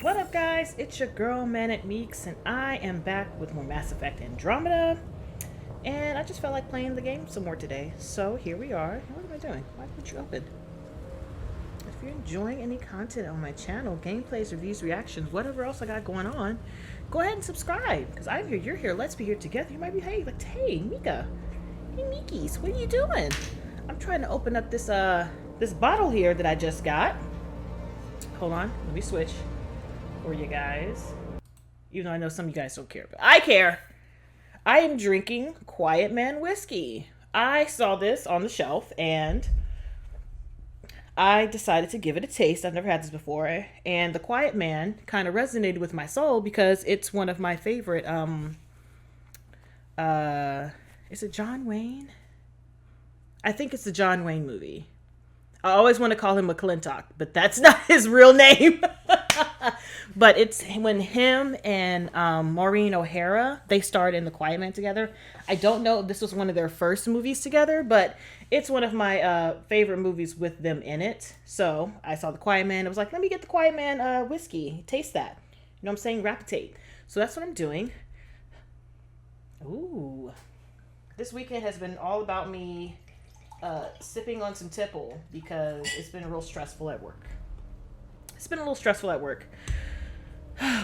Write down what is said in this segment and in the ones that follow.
What up, guys? It's your girl ManicMeeks, and I am back with more Mass Effect Andromeda. And I just felt like playing the game some more today, so here we are. What am I doing? Why didn't you open? If you're enjoying any content on my channel, gameplays, reviews, reactions, whatever else I got going on, go ahead and subscribe. Because I'm here, you're here, let's be here together. You might be, hey, Mika. Hey, Mikies, what are you doing? I'm trying to open up this bottle here that I just got. Hold on, let me switch for you guys. Even though I know some of you guys don't care, but I care. I am drinking Quiet Man whiskey. I saw this on the shelf and I decided to give it a taste. I've never had this before. And the Quiet Man kind of resonated with my soul because it's one of my favorite, is it John Wayne? I think it's the John Wayne movie. I always want to call him McClintock, but that's not his real name. But it's when him and Maureen O'Hara, they starred in The Quiet Man together. I don't know if this was one of their first movies together, but it's one of my favorite movies with them in it. So I saw The Quiet Man. I was like, let me get The Quiet Man whiskey. Taste that. You know what I'm saying? Rapitate. So that's what I'm doing. Ooh. This weekend has been all about me sipping on some tipple because it's been real stressful at work. It's been a little stressful at work.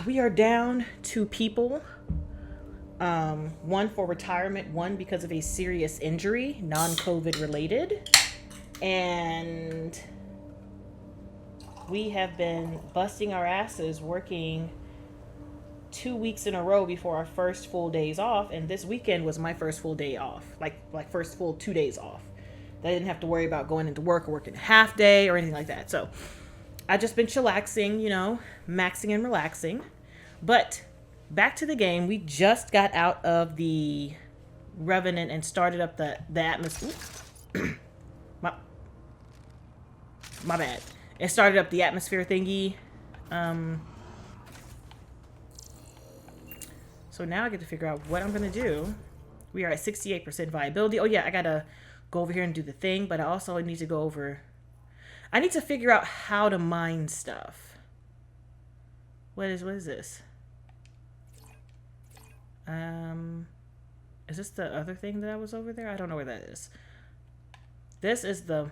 We are down 2 people. One for retirement, one because of a serious injury, non-COVID related. And we have been busting our asses working 2 weeks in a row before our first full days off. And this weekend was my first full day off. Like first full 2 days off. I didn't have to worry about going into work or working a half day or anything like that. So I've just been chillaxing, you know, maxing and relaxing. But back to the game. We just got out of the Revenant and started up the atmosphere. my bad. It started up the atmosphere thingy. So now I get to figure out what I'm going to do. We are at 68% viability. Oh, yeah, I got to go over here and do the thing. But I also need to go over... I need to figure out how to mine stuff. What is this? Is this the other thing that I was over there? I don't know where that is. This is the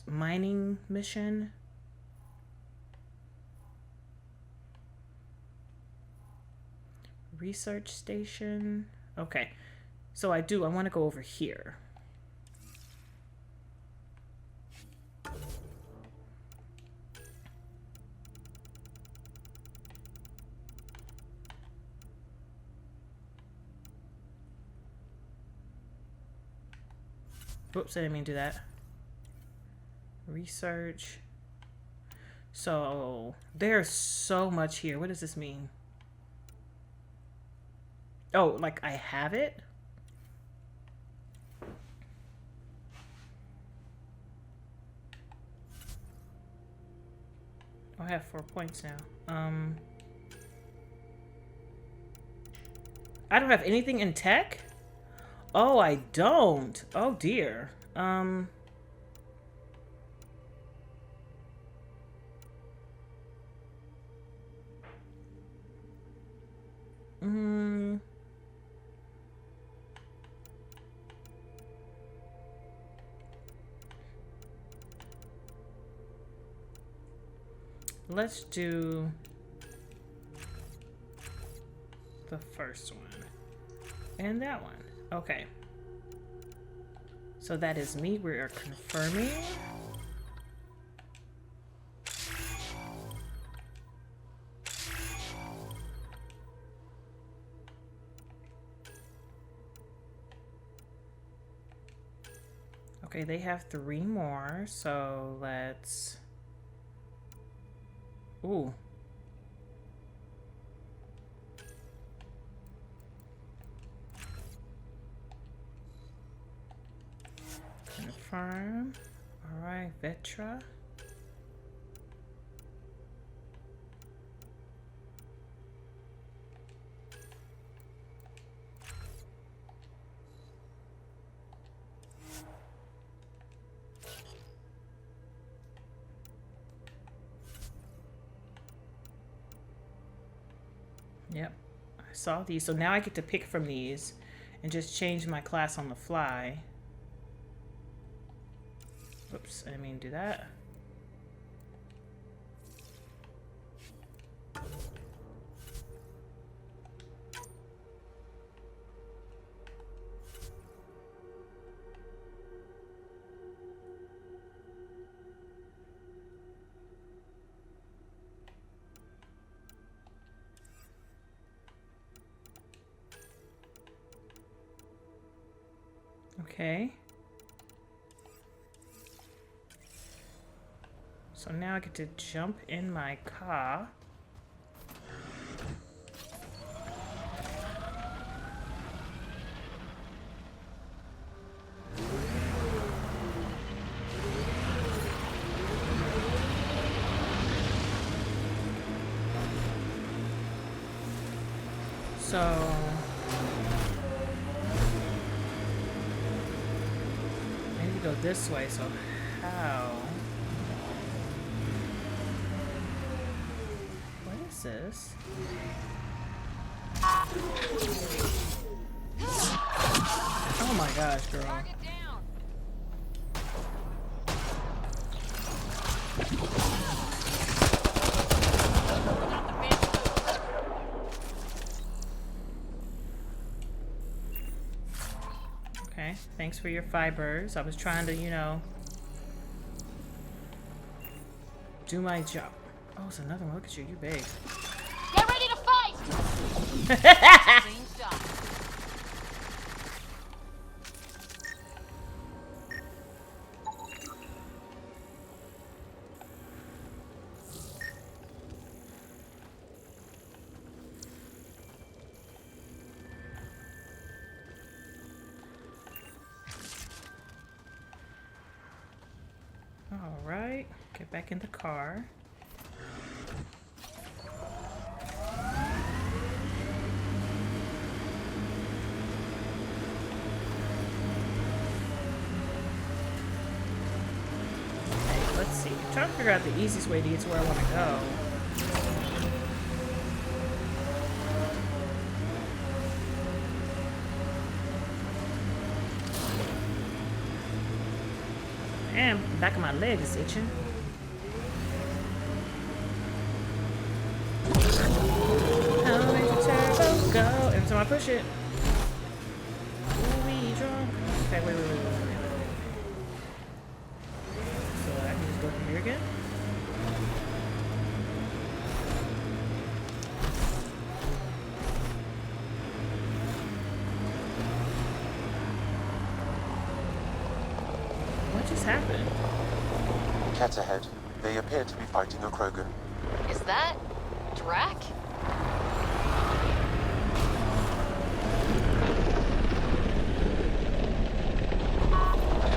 mining mission. Research station. Okay. So I want to go over here. Whoops, I didn't mean to do that. Research. So, there's so much here. What does this mean? Oh, like I have it? Oh, I have 4 points now. I don't have anything in tech? Oh, I don't. Oh, dear. Let's do the first one. And that one. Okay. So that is me. We are confirming. Okay, they have 3 more. So let's... Ooh. Confirm. All right, Vetra. Yep, I saw these. So now I get to pick from these and just change my class on the fly. Oops, I didn't mean to do that. Okay. So now I get to jump in my car. So I need to go this way, so how? What is this? Oh my gosh, girl. Target down. Okay, thanks for your fibers. I was trying to, you know, do my job. Oh, it's another one. Look at you. You're big. Get ready to fight. Clean shot. All right, get back in the car. Okay, let's see. I'm trying to figure out the easiest way to get to where I want to go. And back of my leg is itching. How make the turbo go? Every time I push it. Ooh, we drunk. Okay, wait. So I can just go from here again. What just happened? Cats ahead. They appear to be fighting a Krogan. Is that Drac?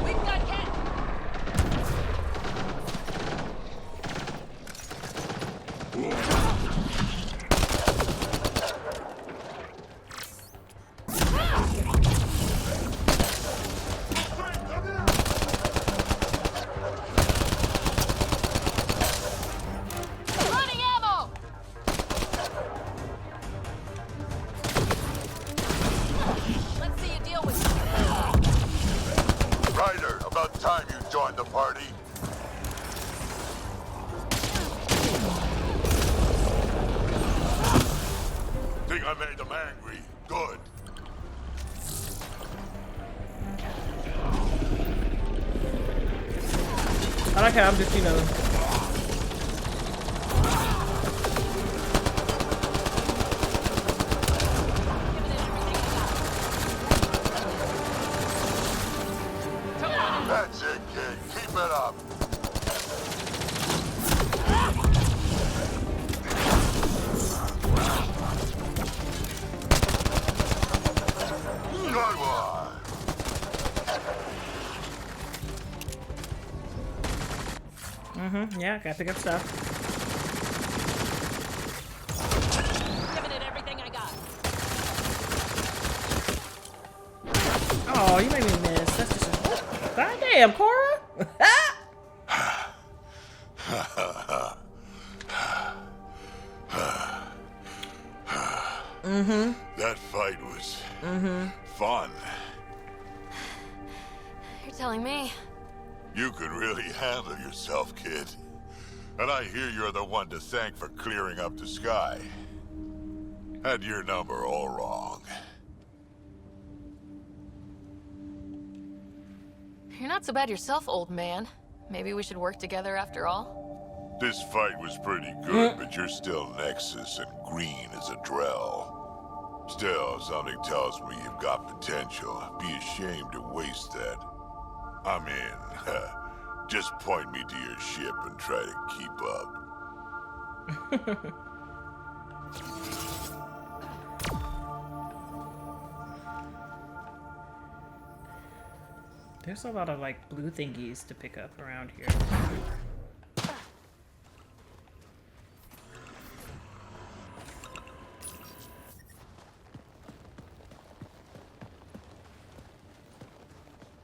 We've got cat. Running ammo. Let's see you deal with it. Ryder, about time you joined the party. Think I made them angry. Good. I like how I'm just, you know. That's it, kid. Keep it up. Good one. Yeah, gotta pick up stuff. Giving it everything I got. Oh, you made me miss. That's just a... Goddamn, Cora! That fight was fun. You're telling me? You could really handle yourself, kid. And I hear you're the one to thank for clearing up the sky. Had your number all wrong. You're not so bad yourself, old man. Maybe we should work together after all? This fight was pretty good, but you're still Nexus and green as a Drell. Still, something tells me you've got potential. Be ashamed to waste that. I'm in. Just point me to your ship and try to keep up. There's a lot of like blue thingies to pick up around here.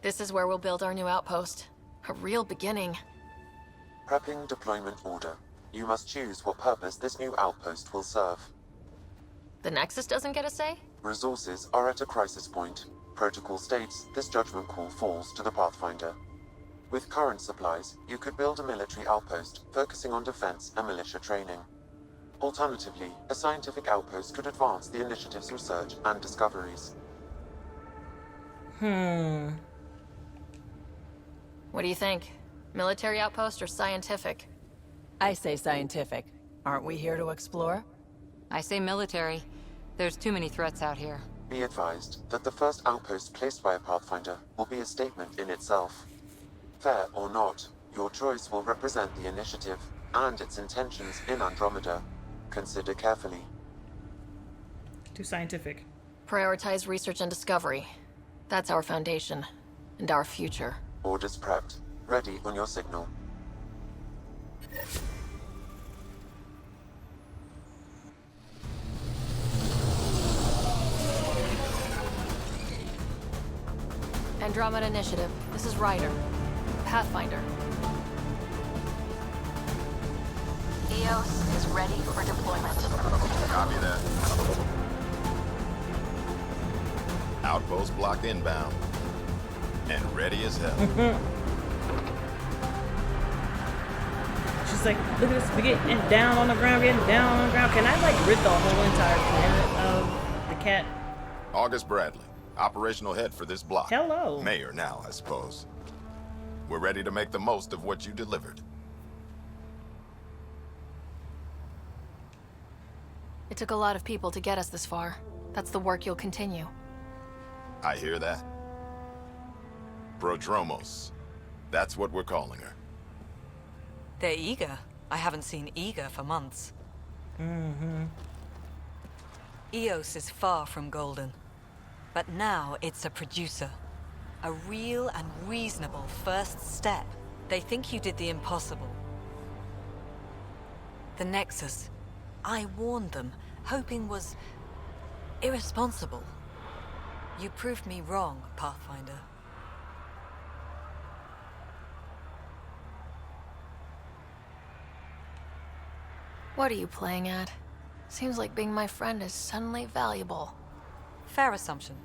This is where we'll build our new outpost. A real beginning. Prepping deployment order. You must choose what purpose this new outpost will serve. The Nexus doesn't get a say? Resources are at a crisis point. Protocol states this judgment call falls to the Pathfinder. With current supplies, you could build a military outpost focusing on defense and militia training. Alternatively, a scientific outpost could advance the initiative's research and discoveries. What do you think? Military outpost or scientific? I say scientific. Aren't we here to explore? I say military. There's too many threats out here. Be advised that the first outpost placed by a Pathfinder will be a statement in itself. Fair or not, your choice will represent the initiative and its intentions in Andromeda. Consider carefully. Too scientific. Prioritize research and discovery. That's our foundation. And our future. Orders prepped. Ready on your signal. Andromeda Initiative. This is Ryder. Pathfinder. EOS is ready for deployment. Copy that. Outpost blocked inbound. And ready as hell. She's like, look at this, we getting down on the ground, getting down on the ground. Can I like rid the whole entire planet of the cat? August Bradley, operational head for this block. Hello. Mayor now, I suppose. We're ready to make the most of what you delivered. It took a lot of people to get us this far. That's the work you'll continue. I hear that. Prodromos. That's what we're calling her. They're eager. I haven't seen eager for months. EOS is far from golden. But now it's a producer. A real and reasonable first step. They think you did the impossible. The Nexus. I warned them, hoping was irresponsible. You proved me wrong, Pathfinder. What are you playing at? Seems like being my friend is suddenly valuable. Fair assumption.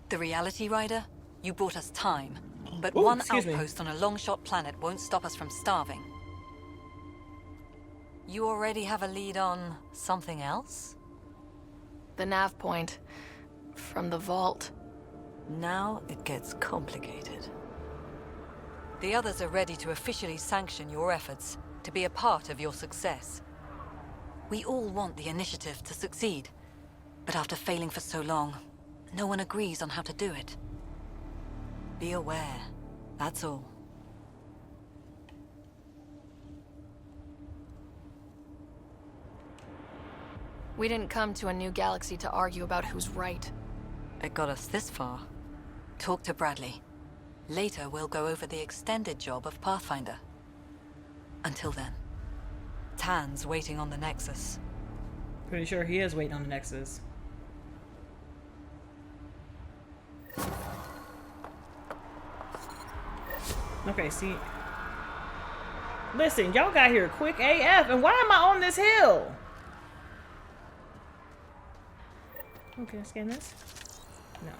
The reality, Rider? You bought us time. But Ooh, one excuse me. outpost on a long-shot planet won't stop us from starving. You already have a lead on something else? The nav point. From the vault. Now it gets complicated. The others are ready to officially sanction your efforts, to be a part of your success. We all want the initiative to succeed, but after failing for so long, no one agrees on how to do it. Be aware, that's all. We didn't come to a new galaxy to argue about who's right. It got us this far. Talk to Bradley. Later, we'll go over the extended job of Pathfinder. Until then, Tan's waiting on the Nexus. Pretty sure he is waiting on the Nexus. Okay, see, Listen, y'all got here quick AF, and why am I on this hill? Oh, can I scan this? No.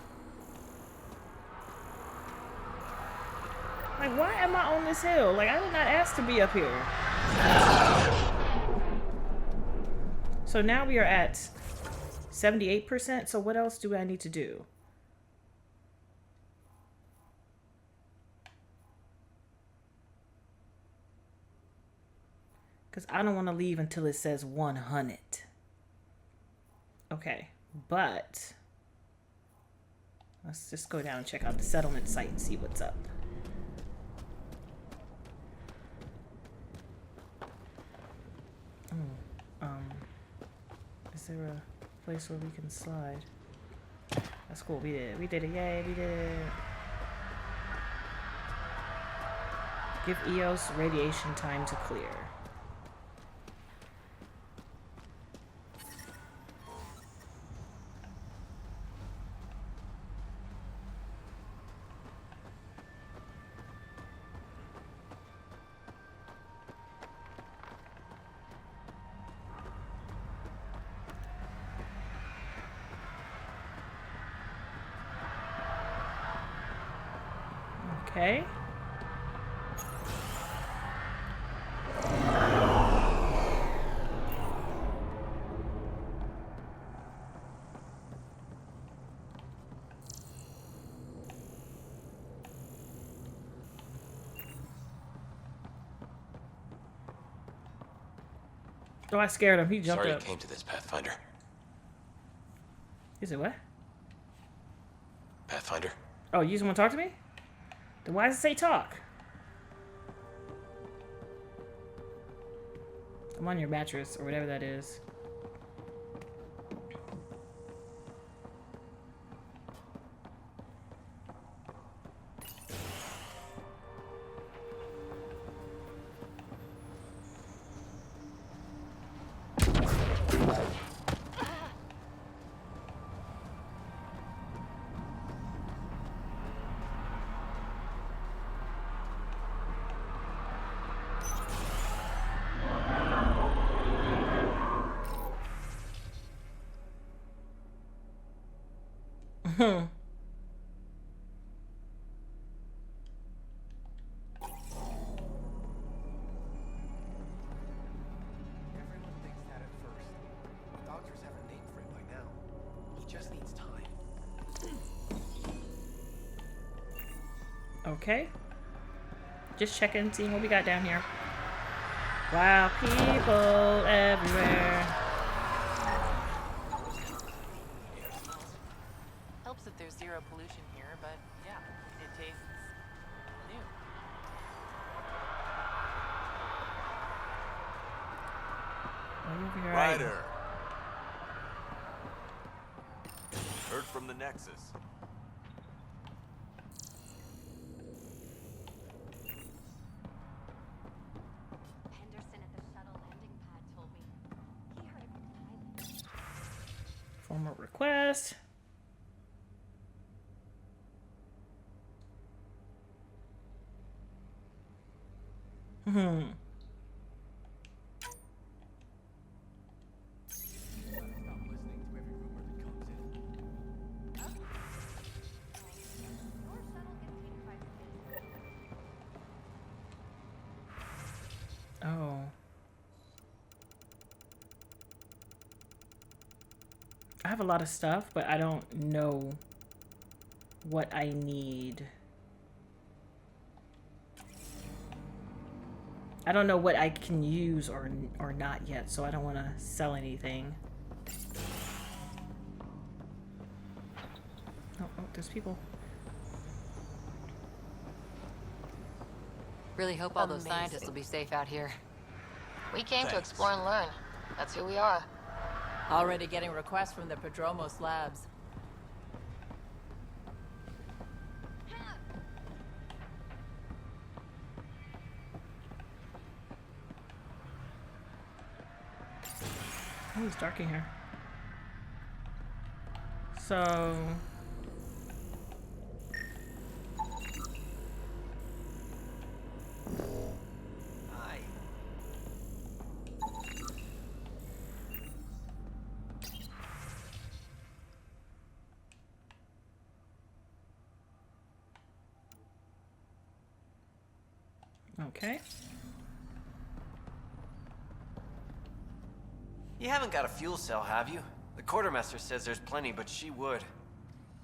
Like, why am I on this hill? Like, I did not ask to be up here. So now we are at 78%. So what else do I need to do? Because I don't want to leave until it says 100. Okay, but let's just go down and check out the settlement site and see what's up. Is there a place where we can slide? That's cool. We did it. We did it. Yay, we did it. Give EOS radiation time to clear. Okay. Oh, I scared him. He jumped Sorry up. it came to this, Pathfinder. Is it what? Pathfinder? Oh, you just want to talk to me? Then why does it say talk? I'm on your mattress or whatever that is. Hmm. Everyone thinks that at first. Doctors have a name for it by now. He just needs time. Okay. Just checking, seeing what we got down here. Wow, people everywhere. Helps that there's zero pollution here, but yeah, it tastes new. Over here, Ryder. Heard from the NEXUS. Henderson at the shuttle landing pad told me he heard it from the pilot. Formal request. Hmm. Stop listening to every rumor that comes in. Your shuttle gets heat crisis. Oh. I have a lot of stuff, but I don't know what I need. I don't know what I can use or not yet, so I don't want to sell anything. Oh, there's people. Really hope all those Amazing. scientists will be safe out here. We came to Thanks. explore and learn. That's who we are. Already getting requests from the Prodromos labs. Oh, it's dark in here. So... Hi. Okay. You haven't got a fuel cell, have you? The quartermaster says there's plenty, but she would.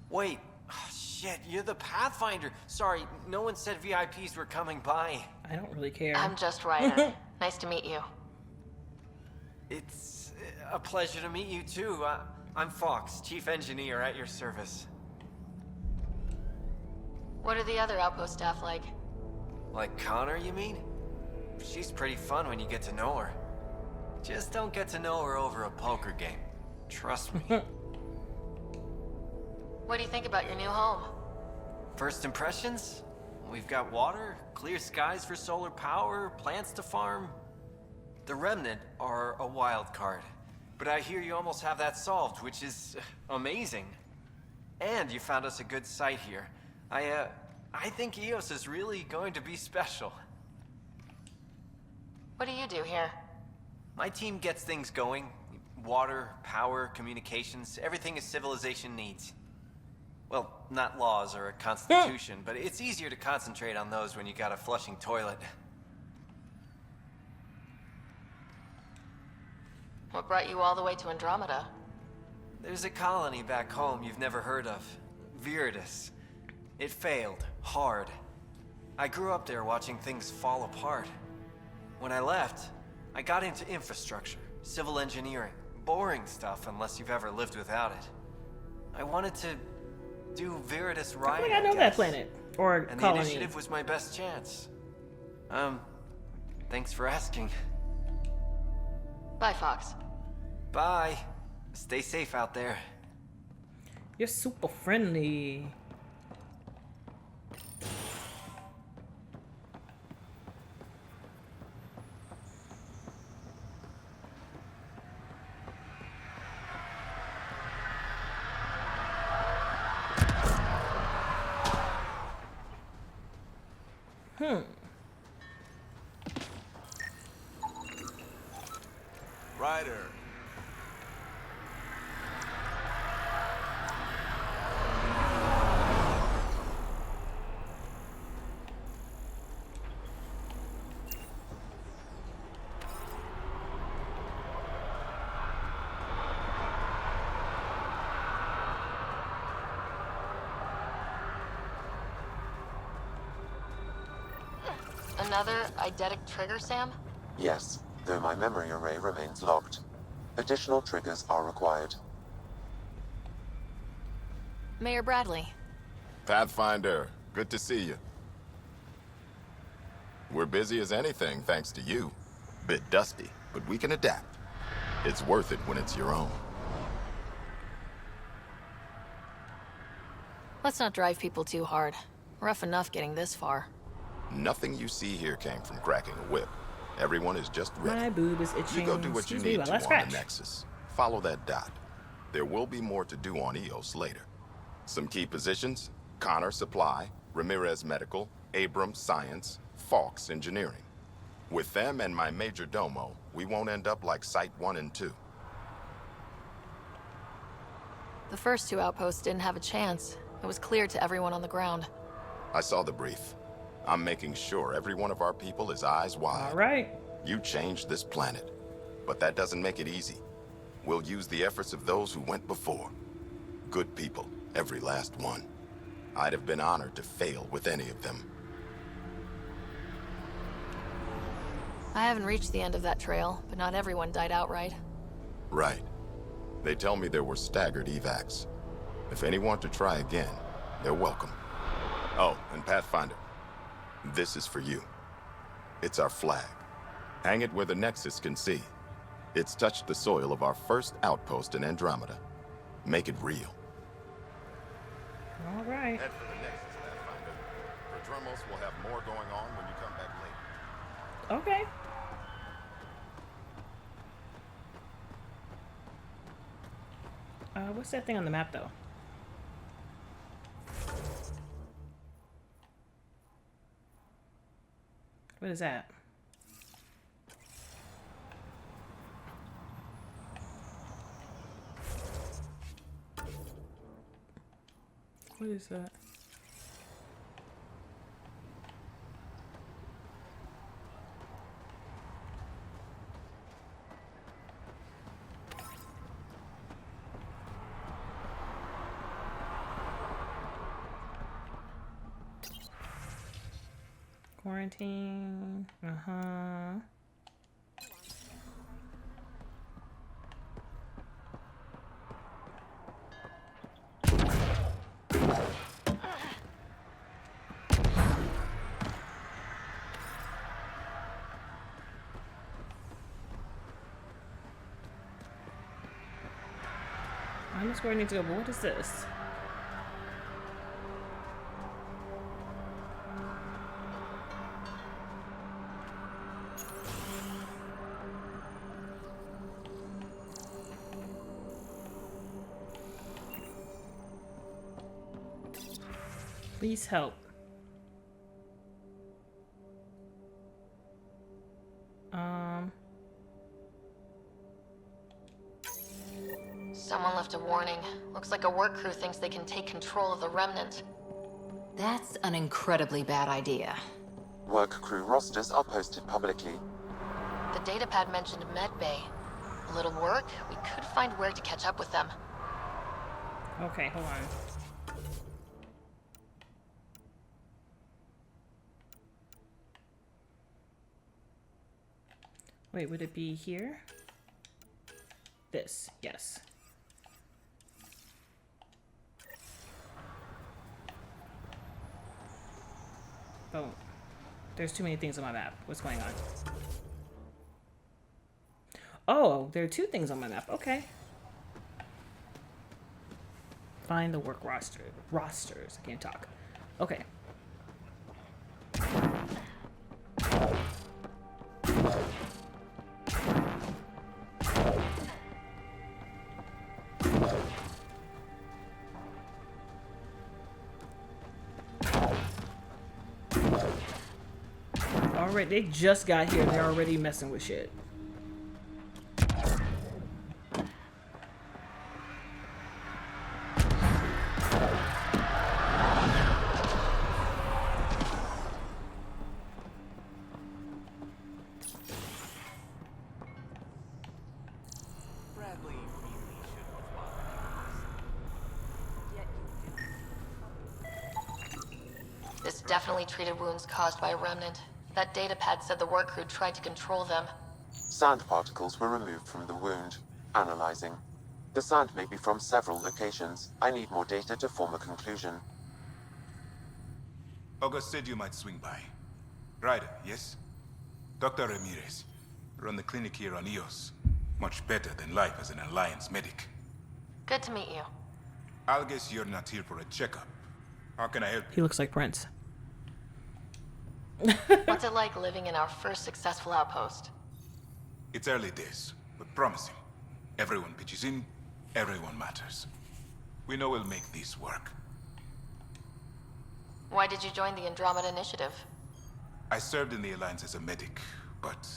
Wait. Oh, shit, you're the Pathfinder. Sorry, no one said VIPs were coming by. I don't really care. I'm just Ryder. Nice to meet you. It's a pleasure to meet you, too. I'm Fox, Chief Engineer at your service. What are the other outpost staff like? Like Connor, you mean? She's pretty fun when you get to know her. Just don't get to know her over a poker game. Trust me. What do you think about your new home? First impressions? We've got water, clear skies for solar power, plants to farm. The Remnant are a wild card. But I hear you almost have that solved, which is amazing. And you found us a good site here. I think EOS is really going to be special. What do you do here? My team gets things going. Water, power, communications, everything a civilization needs. Well, not laws or a constitution, but it's easier to concentrate on those when you got a flushing toilet. What brought you all the way to Andromeda? There's a colony back home you've never heard of. Viridis. It failed. Hard. I grew up there watching things fall apart. When I left, I got into infrastructure, civil engineering. Boring stuff unless you've ever lived without it. I wanted to do Viridis right, I feel like I know that planet. Or and colony. the initiative was my best chance. Thanks for asking. Bye, Fox. Bye. Stay safe out there. You're super friendly. Ryder. Another eidetic trigger, Sam? Yes, though my memory array remains locked. Additional triggers are required. Mayor Bradley. Pathfinder, good to see you. We're busy as anything, thanks to you. Bit dusty, but we can adapt. It's worth it when it's your own. Let's not drive people too hard. Rough enough getting this far. Nothing you see here came from cracking a whip. Everyone is just ready. My boob is itching. You go do what Excuse you me need to while I on scratch. the Nexus. Follow that dot. There will be more to do on EOS later. Some key positions: Connor Supply, Ramirez Medical, Abrams Science, Fawkes Engineering. With them and my major domo, we won't end up like Site 1 and 2. The first two outposts didn't have a chance. It was clear to everyone on the ground. I saw the brief. I'm making sure every one of our people is eyes wide. All right. You changed this planet, but that doesn't make it easy. We'll use the efforts of those who went before. Good people, every last one. I'd have been honored to fail with any of them. I haven't reached the end of that trail, but not everyone died outright. Right. They tell me there were staggered evacs. If any want to try again, they're welcome. Oh, and Pathfinder, this is for you. It's our flag. Hang it where the Nexus can see. It's touched the soil of our first outpost in Andromeda. Make it real. All right. Head for the Nexus, Pathfinder. Prodromos will have more going on when you come back later. Okay. What's that thing on the map, though? What is that? What is that? Quarantine. Uh-huh. I know where I need to go, but what is this? Please help. Someone left a warning. Looks like a work crew thinks they can take control of the remnant. That's an incredibly bad idea. Work crew rosters are posted publicly. The datapad mentioned medbay. A little work, we could find where to catch up with them. Okay, hold on. Wait, would it be here? This, yes. Oh, there's too many things on my map. What's going on? Oh, there are 2 things on my map. Okay. Find the work rosters. I can't talk. Okay. Alright, they just got here and they're already messing with shit. Bradley really shouldn't have bothered. Yet you did. This definitely treated wounds caused by a remnant. That datapad said the work crew tried to control them. Sand particles were removed from the wound. Analyzing. The sand may be from several locations. I need more data to form a conclusion. August said you might swing by. Ryder, yes? Dr. Ramirez. Run the clinic here on EOS. Much better than life as an Alliance medic. Good to meet you. I'll guess you're not here for a checkup. How can I help you? He looks like Prince. What's it like living in our first successful outpost? It's early days, but promising. Everyone pitches in, everyone matters. We know we'll make this work. Why did you join the Andromeda Initiative? I served in the Alliance as a medic, but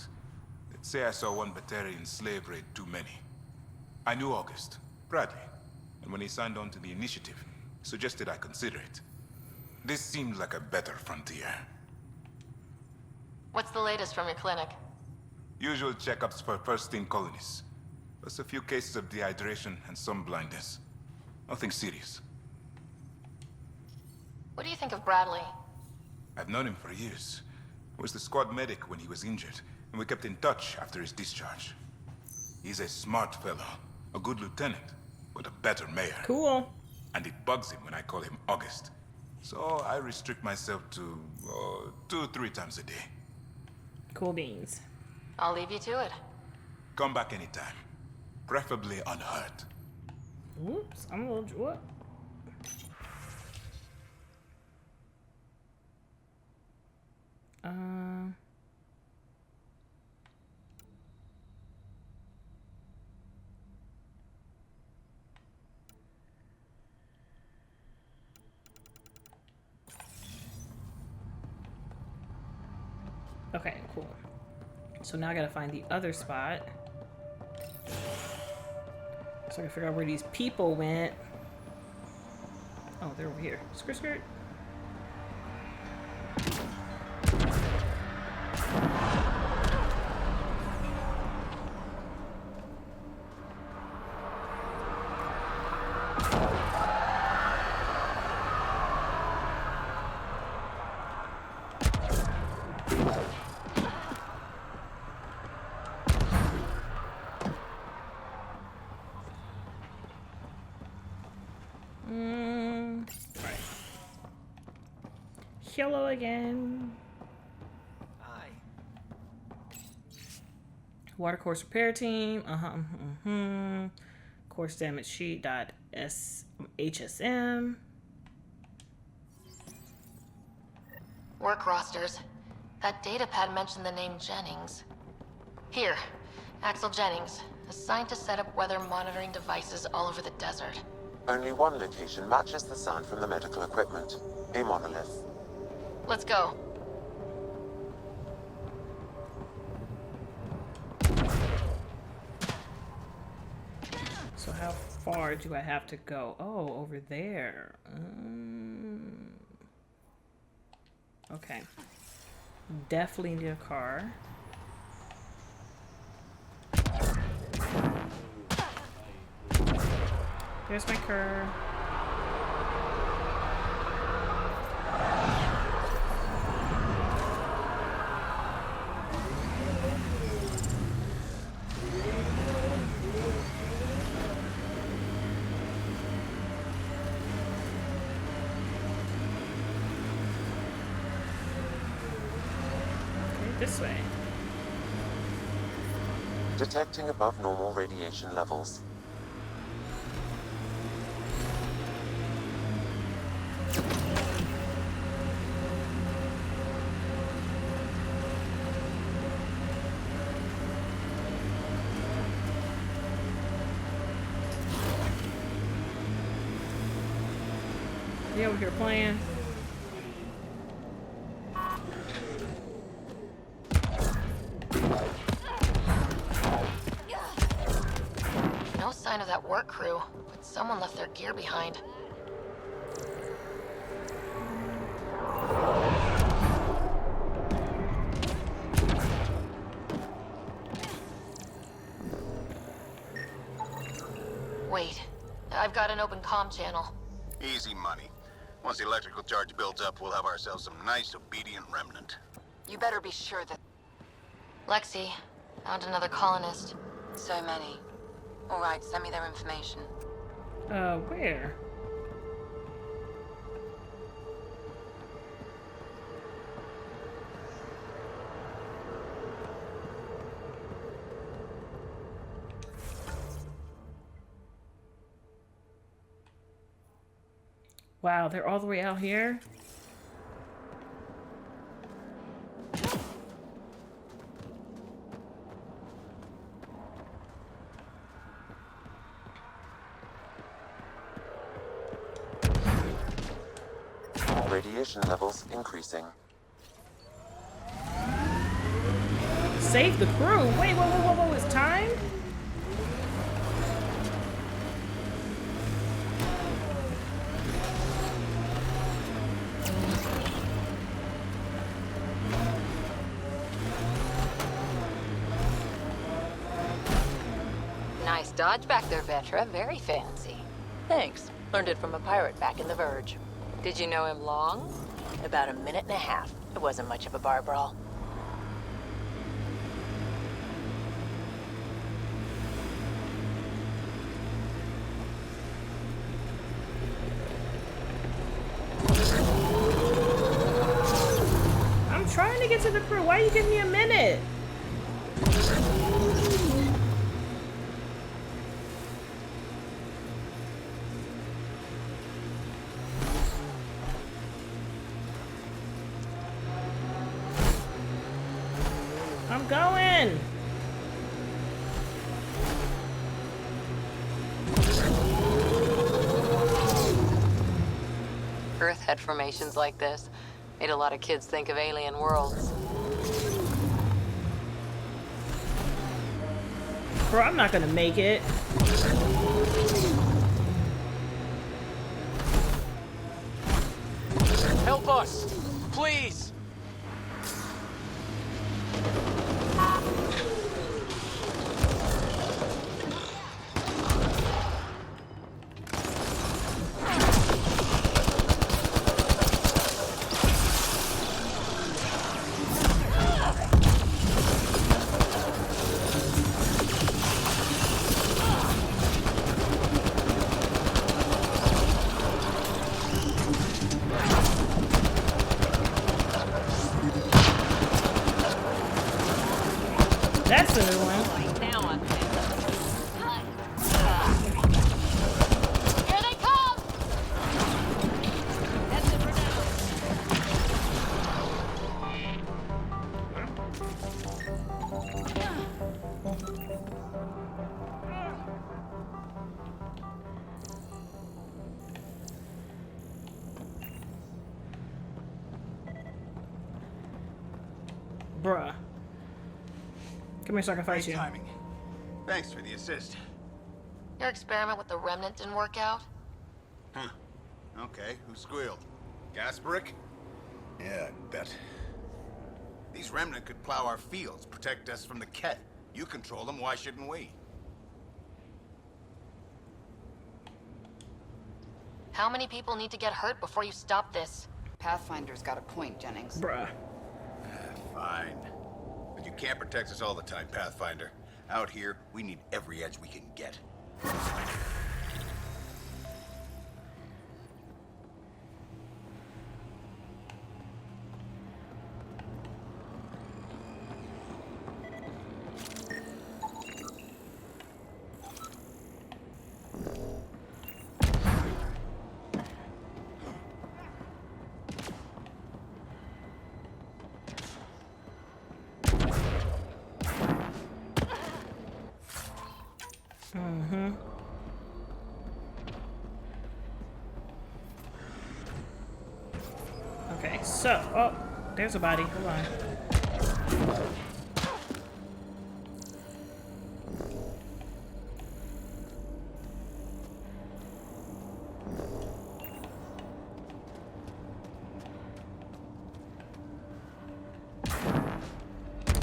let's say I saw one Batarian slave raid too many. I knew August, Bradley, and when he signed on to the initiative, suggested I consider it. This seemed like a better frontier. What's the latest from your clinic? Usual checkups for first-in colonists. Plus a few cases of dehydration and some blindness. Nothing serious. What do you think of Bradley? I've known him for years. I was the squad medic when he was injured, and we kept in touch after his discharge. He's a smart fellow, a good lieutenant, but a better mayor. Cool. And it bugs him when I call him August. So I restrict myself to 2-3 times a day. Cool beans. I'll leave you to it. Come back anytime. Preferably unhurt. Whoops, I'm a little... What? Okay, cool. So now I gotta find the other spot. So I can figure out where these people went. Oh, they're over here. Skirt, skirt. Right. Hello again. Hi. Water course repair team. Course damage sheet dot HSM. Work rosters. That data pad mentioned the name Jennings. Here, Axel Jennings, assigned to set up weather monitoring devices all over the desert. Only one location matches the sound from the medical equipment. A monolith. Let's go. So how far do I have to go? Oh, over there. Okay. Definitely need a car. There's my car. This way. Detecting above normal radiation levels. Yeah, we're here playing. No sign of that work crew, but someone left their gear behind. Wait, I've got an open comm channel. Easy money. Once the electrical charge builds up, we'll have ourselves some nice, obedient remnant. You better be sure that... Lexi, found another colonist. So many. All right, send me their information. Where? Wow, they're all the way out here? Radiation levels increasing. Save the crew? Wait, whoa, it's time? Nice dodge back there, Vetra. Very fancy. Thanks. Learned it from a pirate back in the Verge. Did you know him long? About a minute and a half. It wasn't much of a bar brawl. I'm trying to get to the crew. Why are you giving me a minute? I'm going. Earth had formations like this. Made a lot of kids think of alien worlds. Bro, I'm not gonna make it. Help us! Please! That's the new one. Now I'm Here they come! That's it for Bruh. Come here so I can fight Great you. timing. Thanks for the assist. Your experiment with the remnant didn't work out? Huh. Okay, who squealed? Gasparic? Yeah, I bet. These remnant could plow our fields, protect us from the Ket. You control them, why shouldn't we? How many people need to get hurt before you stop this? Pathfinder's got a point, Jennings. Bruh. Fine. But you can't protect us all the time, Pathfinder. Out here, we need every edge we can get. Mm-hmm. Okay, so, oh, there's a body. Hold on.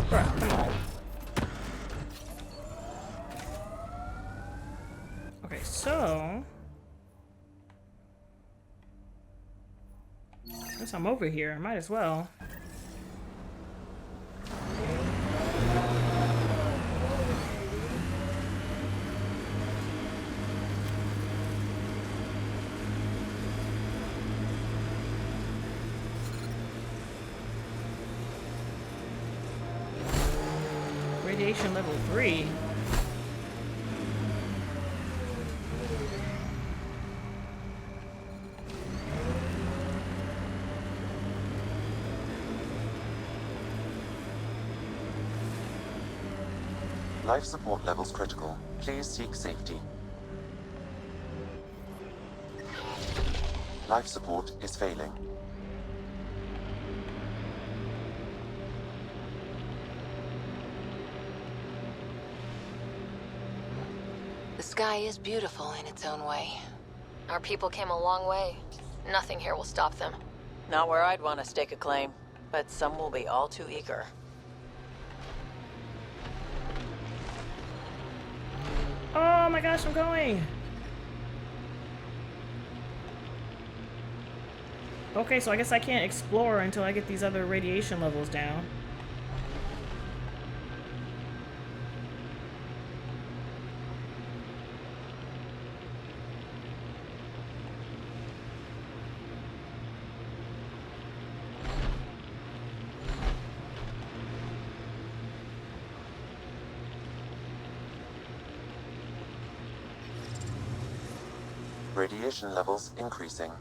Bruh, come on. Okay, so since I'm over here, I might as well. Radiation level 3. Life support levels critical. Please seek safety. Life support is failing. The sky is beautiful in its own way. Our people came a long way. Nothing here will stop them. Not where I'd want to stake a claim, but some will be all too eager. Oh my gosh, I'm going. Okay, so I guess I can't explore until I get these other radiation levels down. Radiation levels increasing.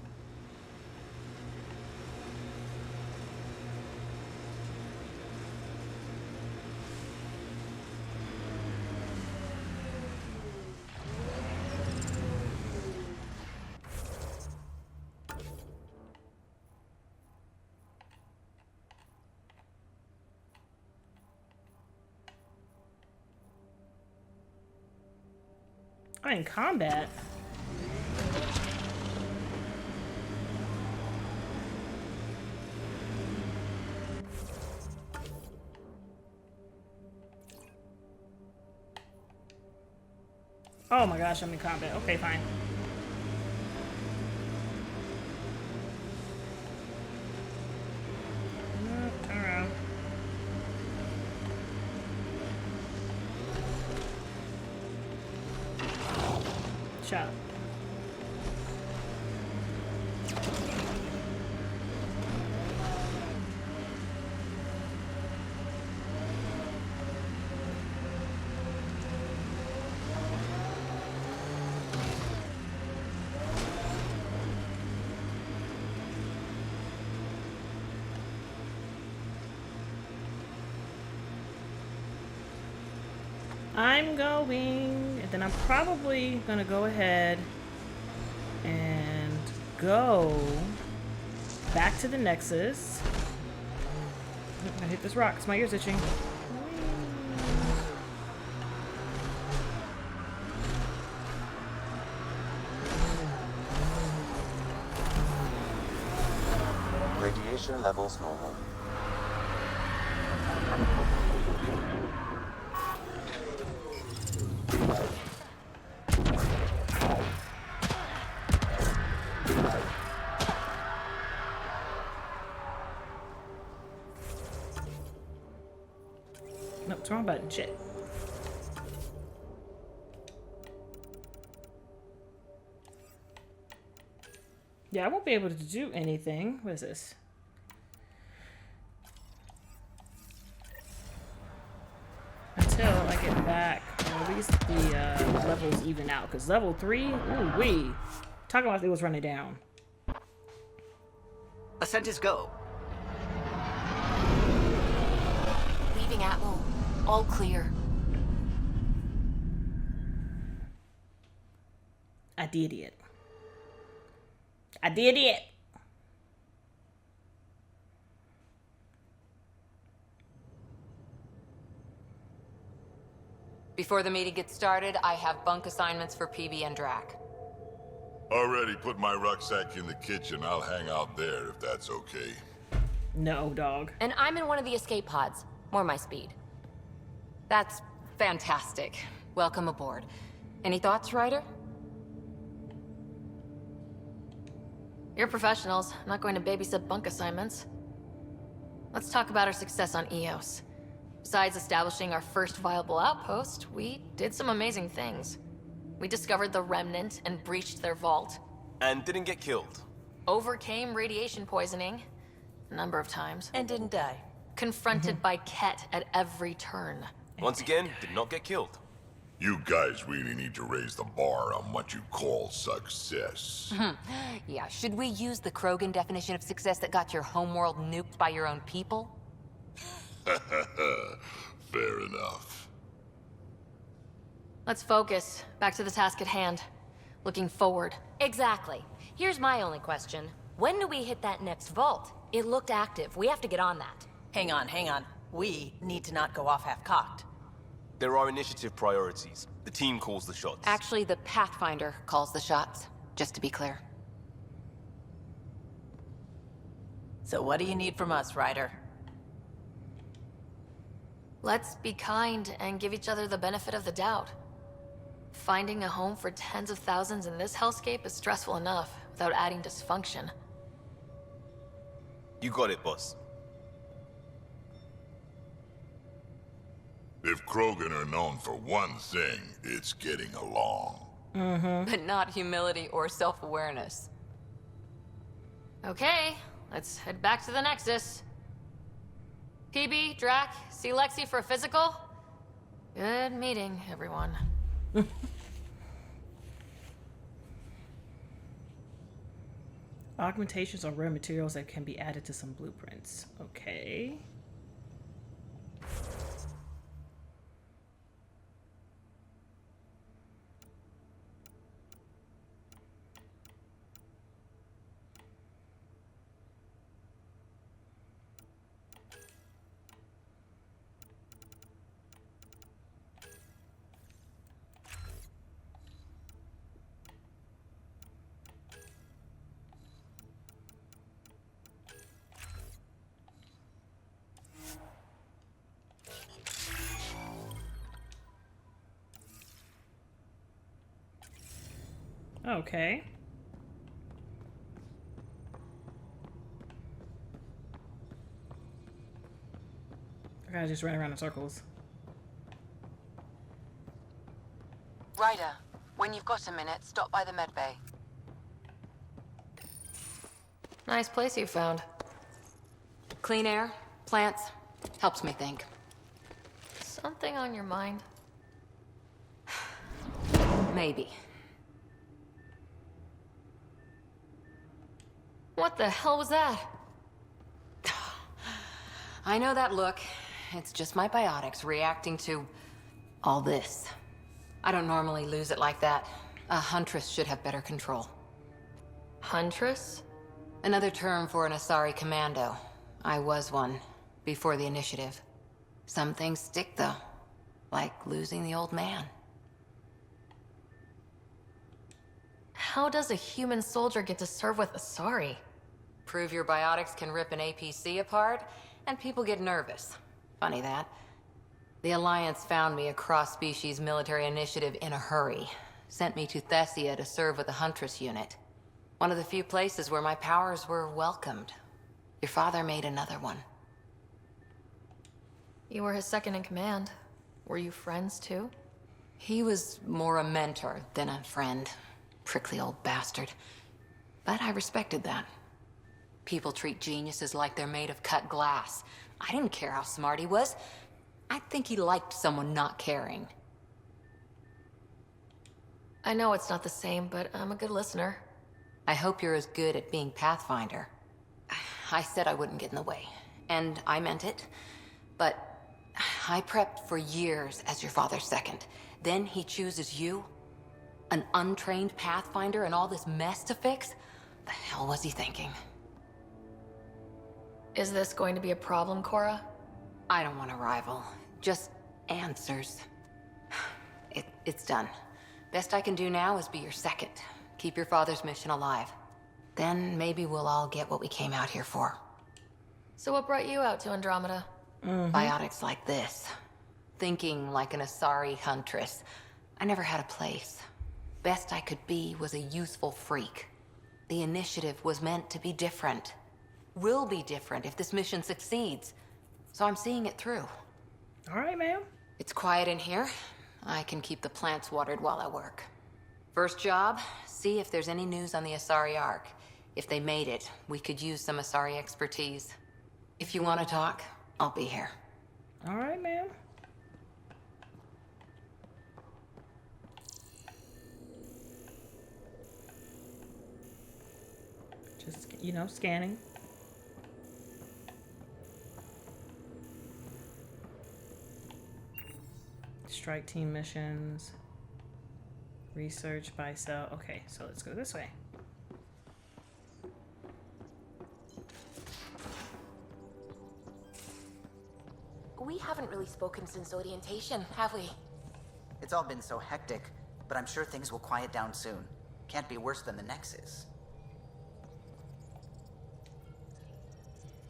I'm in combat. Oh my gosh, I'm in combat. Okay, fine. Turn around. Shot. I'm going, and then I'm probably gonna go ahead and go back to the Nexus. I'm gonna hit this rock because my ear's itching. Radiation levels normal. No, it's wrong button. Shit. Yeah, I won't be able to do anything. What is this? Until I get back, or at least the levels even out. Because level 3, ooh wee. Talking about it was running down. Ascent is go. Leaving Atmo. All clear. I did it. I did it. Before the meeting gets started, I have bunk assignments for PB and Drac. Already put my rucksack in the kitchen. I'll hang out there if that's okay. No, dog. And I'm in one of the escape pods. More my speed. That's fantastic. Welcome aboard. Any thoughts, Ryder? You're professionals. I'm not going to babysit bunk assignments. Let's talk about our success on Eos. Besides establishing our first viable outpost, we did some amazing things. We discovered the Remnant and breached their vault. And didn't get killed. Overcame radiation poisoning a number of times. And didn't die. Confronted by Ket at every turn. Once again, did not get killed. You guys really need to raise the bar on what you call success. Yeah, should we use the Krogan definition of success that got your homeworld nuked by your own people? Fair enough. Let's focus. Back to the task at hand. Looking forward. Exactly. Here's my only question. When do we hit that next vault? It looked active. We have to get on that. Hang on, hang on. We need to not go off half-cocked. There are initiative priorities. The team calls the shots. Actually, the Pathfinder calls the shots, just to be clear. So what do you need from us, Ryder? Let's be kind and give each other the benefit of the doubt. Finding a home for tens of thousands in this hellscape is stressful enough without adding dysfunction. You got it, boss. If Krogan are known for one thing, it's getting along. But not humility or self-awareness. Okay, let's head back to the Nexus. PB, Drac, see Lexi for a physical? Good meeting, everyone. Augmentations are rare materials that can be added to some blueprints. Okay. Okay. I gotta just run around in circles. Ryder, when you've got a minute, stop by the medbay. Nice place you found. Clean air, plants, helps me think. Something on your mind? Maybe. What the hell was that? I know that look. It's just my biotics reacting to All this. I don't normally lose it like that. A Huntress should have better control. Huntress? Another term for an Asari commando. I was one, before the initiative. Some things stick, though. Like losing the old man. How does a human soldier get to serve with Asari? Prove your biotics can rip an APC apart, and people get nervous. Funny that. The Alliance found me a cross-species military initiative in a hurry. Sent me to Thessia to serve with the Huntress unit. One of the few places where my powers were welcomed. Your father made another one. You were his second in command. Were you friends too? He was more a mentor than a friend. Prickly old bastard. But I respected that. People treat geniuses like they're made of cut glass. I didn't care how smart he was. I think he liked someone not caring. I know it's not the same, but I'm a good listener. I hope you're as good at being Pathfinder. I said I wouldn't get in the way, and I meant it. But I prepped for years as your father's second. Then he chooses you? An untrained Pathfinder and all this mess to fix? The hell was he thinking? Is this going to be a problem, Cora? I don't want a rival. Just answers. It's done. Best I can do now is be your second. Keep your father's mission alive. Then maybe we'll all get what we came out here for. So what brought you out to Andromeda? Biotics like this. Thinking like an Asari Huntress. I never had a place. Best I could be was a useful freak. The initiative was meant to be different. Will be different if this mission succeeds. So I'm seeing it through. All right, ma'am. It's quiet in here. I can keep the plants watered while I work. First job, see if there's any news on the Asari Ark. If they made it, we could use some Asari expertise. If you want to talk, I'll be here. All right, ma'am. Just, scanning. Strike team missions. Research by cell. Okay, so let's go this way. We haven't really spoken since orientation, have we? It's all been so hectic, but I'm sure things will quiet down soon. Can't be worse than the Nexus.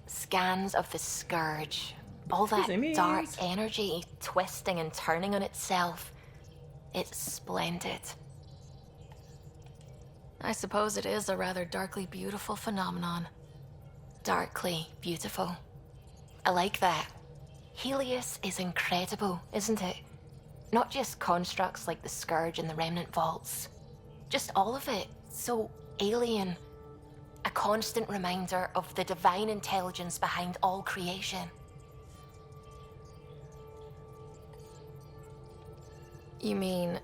Scans of the Scourge. All that dark energy twisting and turning on itself. It's splendid. I suppose it is a rather darkly beautiful phenomenon. Darkly beautiful. I like that. Helios is incredible, isn't it? Not just constructs like the Scourge and the Remnant Vaults. Just all of it. So alien. A constant reminder of the divine intelligence behind all creation. You mean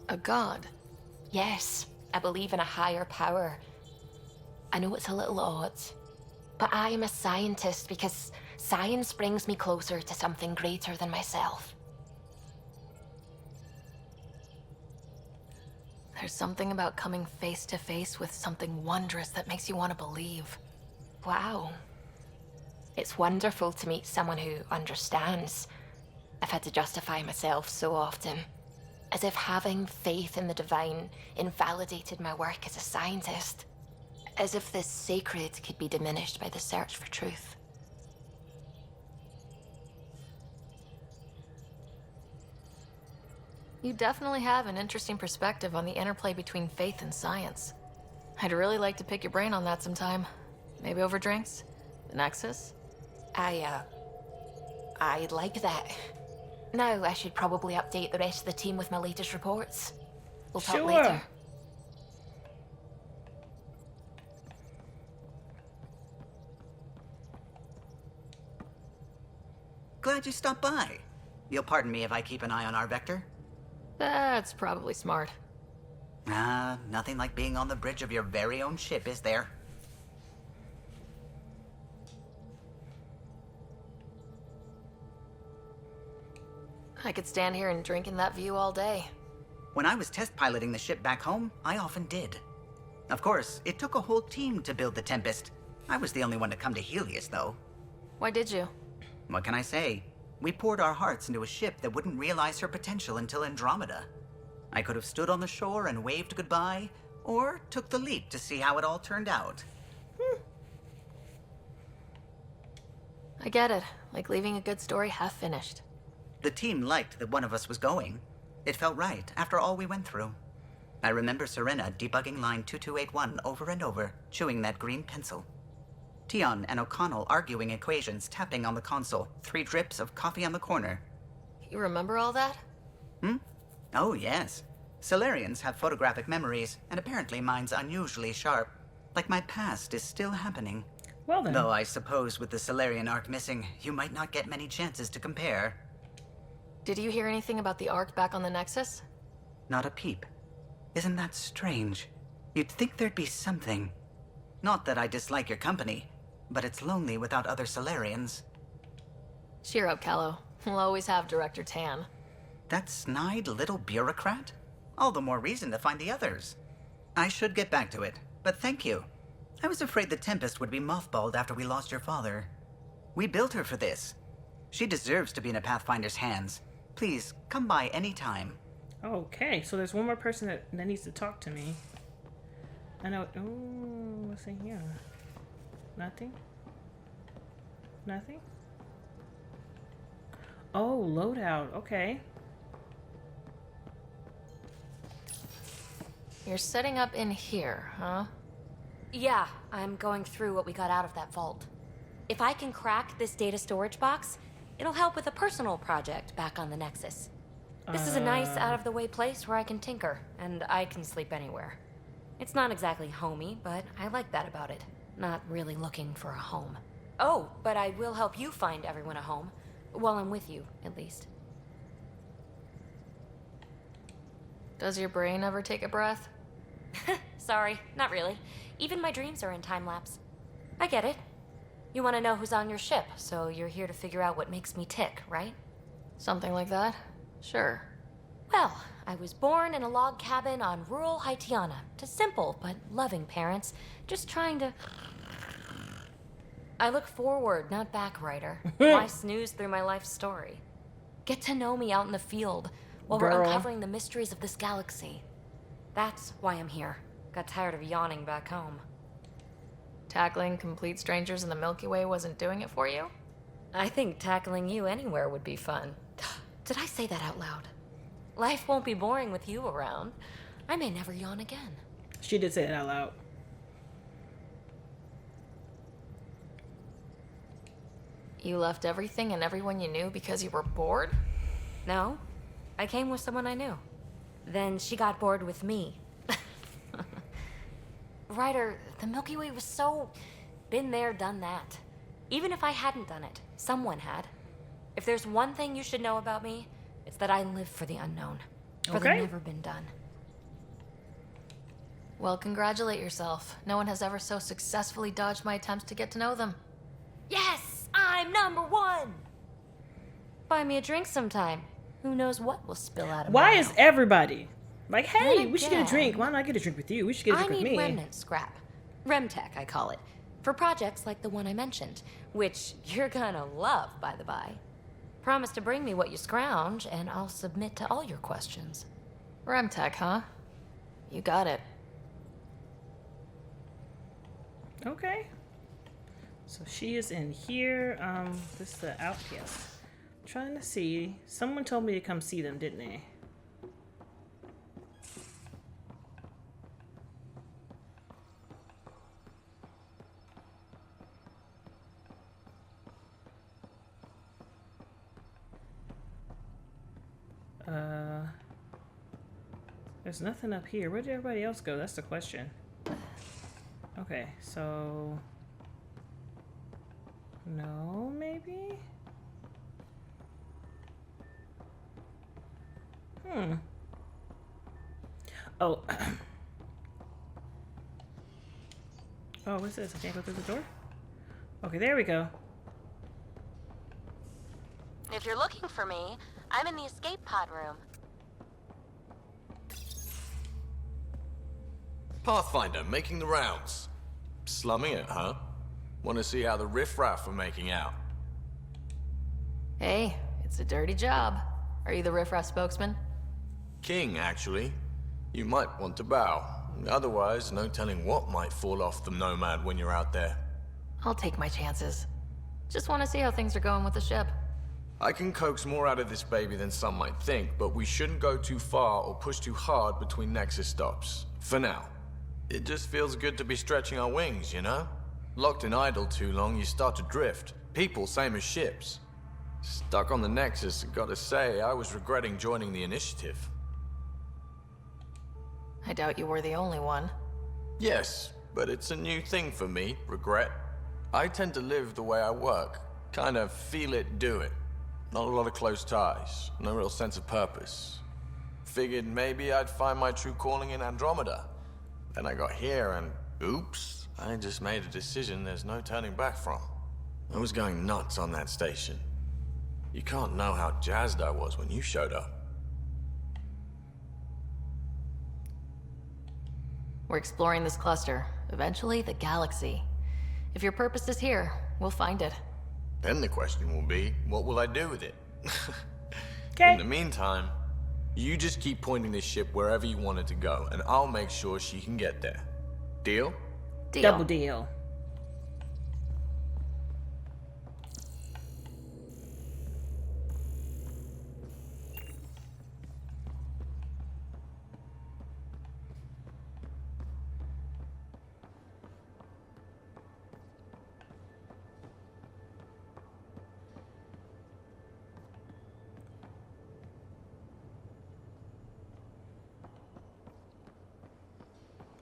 a god? Yes, I believe in a higher power. I know it's a little odd, but I am a scientist because science brings me closer to something greater than myself. There's something about coming face to face with something wondrous that makes you want to believe. Wow. It's wonderful to meet someone who understands. I've had to justify myself so often. As if having faith in the divine invalidated my work as a scientist. As if the sacred could be diminished by the search for truth. You definitely have an interesting perspective on the interplay between faith and science. I'd really like to pick your brain on that sometime. Maybe over drinks? The Nexus? I'd like that. Now I should probably update the rest of the team with my latest reports. We'll talk later. Glad you stopped by. You'll pardon me if I keep an eye on our vector? That's probably smart. Nothing like being on the bridge of your very own ship, is there? I could stand here and drink in that view all day. When I was test piloting the ship back home, I often did. Of course, it took a whole team to build the Tempest. I was the only one to come to Helios, though. Why did you? What can I say? We poured our hearts into a ship that wouldn't realize her potential until Andromeda. I could have stood on the shore and waved goodbye, or took the leap to see how it all turned out. I get it. Like leaving a good story half finished. The team liked that one of us was going. It felt right after all we went through. I remember Serena debugging line 2281 over and over, chewing that green pencil. Tion and O'Connell arguing equations, tapping on the console, 3 drips of coffee on the corner. You remember all that? Oh, yes. Solarians have photographic memories, and apparently mine's unusually sharp. Like my past is still happening. Well then. Though I suppose with the Solarian arc missing, you might not get many chances to compare. Did you hear anything about the Ark back on the Nexus? Not a peep. Isn't that strange? You'd think there'd be something. Not that I dislike your company, but it's lonely without other Solarians. Cheer up, Callow. We'll always have Director Tan. That snide little bureaucrat? All the more reason to find the others. I should get back to it, but thank you. I was afraid the Tempest would be mothballed after we lost your father. We built her for this. She deserves to be in a Pathfinder's hands. Please, come by any time. Okay, so there's one more person that needs to talk to me. I know. Oh, what's in here? Nothing? Nothing? Oh, loadout. Okay. You're setting up in here, huh? Yeah, I'm going through what we got out of that vault. If I can crack this data storage box, it'll help with a personal project back on the Nexus. This is a nice, out-of-the-way place where I can tinker, and I can sleep anywhere. It's not exactly homey, but I like that about it. Not really looking for a home. Oh, but I will help you find everyone a home. While I'm with you, at least. Does your brain ever take a breath? Sorry, not really. Even my dreams are in time-lapse. I get it. You want to know who's on your ship, so you're here to figure out what makes me tick, right? Something like that? Sure. Well, I was born in a log cabin on rural Haitiana to simple but loving parents, just trying to... I look forward, not back, Ryder. Why snooze through my life story? Get to know me out in the field while we're uncovering the mysteries of this galaxy. That's why I'm here. Got tired of yawning back home. Tackling complete strangers in the Milky Way wasn't doing it for you? I think tackling you anywhere would be fun. Did I say that out loud? Life won't be boring with you around. I may never yawn again. She did say it out loud. You left everything and everyone you knew because you were bored? No. I came with someone I knew. Then she got bored with me. Ryder, the Milky Way was so... been there, done that. Even if I hadn't done it, someone had. If there's one thing you should know about me, it's that I live for the unknown. For the never been done. Well, congratulate yourself. No one has ever so successfully dodged my attempts to get to know them. Yes! I'm #1! Buy me a drink sometime. Who knows what will spill out of Why my is mouth. everybody like, hey, Then we should get a again, drink? Why don't I get a drink with you? We should get a drink I with need me. remnant scrap. Remtech, I call it. For projects like the one I mentioned, which you're gonna love, by the by. Promise to bring me what you scrounge, and I'll submit to all your questions. Remtech, huh? You got it. Okay. So she is in here. This is the out. Yes. Trying to see. Someone told me to come see them, didn't they? There's nothing up here. Where did everybody else go? That's the question. Okay, so... No, maybe? Oh. Oh, what's this? I can't go through the door? Okay, there we go. If you're looking for me, I'm in the escape pod room. Pathfinder, making the rounds. Slumming it, huh? Want to see how the riffraff are making out? Hey, it's a dirty job. Are you the riffraff spokesman? King, actually. You might want to bow. Otherwise, no telling what might fall off the Nomad when you're out there. I'll take my chances. Just want to see how things are going with the ship. I can coax more out of this baby than some might think, but we shouldn't go too far or push too hard between Nexus stops. For now. It just feels good to be stretching our wings, you know? Locked in idle too long, you start to drift. People, same as ships. Stuck on the Nexus, gotta say, I was regretting joining the Initiative. I doubt you were the only one. Yes, but it's a new thing for me, regret. I tend to live the way I work. Kind of feel it, do it. Not a lot of close ties, no real sense of purpose. Figured maybe I'd find my true calling in Andromeda. Then I got here and, oops, I just made a decision there's no turning back from. I was going nuts on that station. You can't know how jazzed I was when you showed up. We're exploring this cluster, eventually the galaxy. If your purpose is here, we'll find it. Then the question will be, what will I do with it? Okay. In the meantime, you just keep pointing this ship wherever you want it to go, and I'll make sure she can get there. Deal? Deal. Double deal.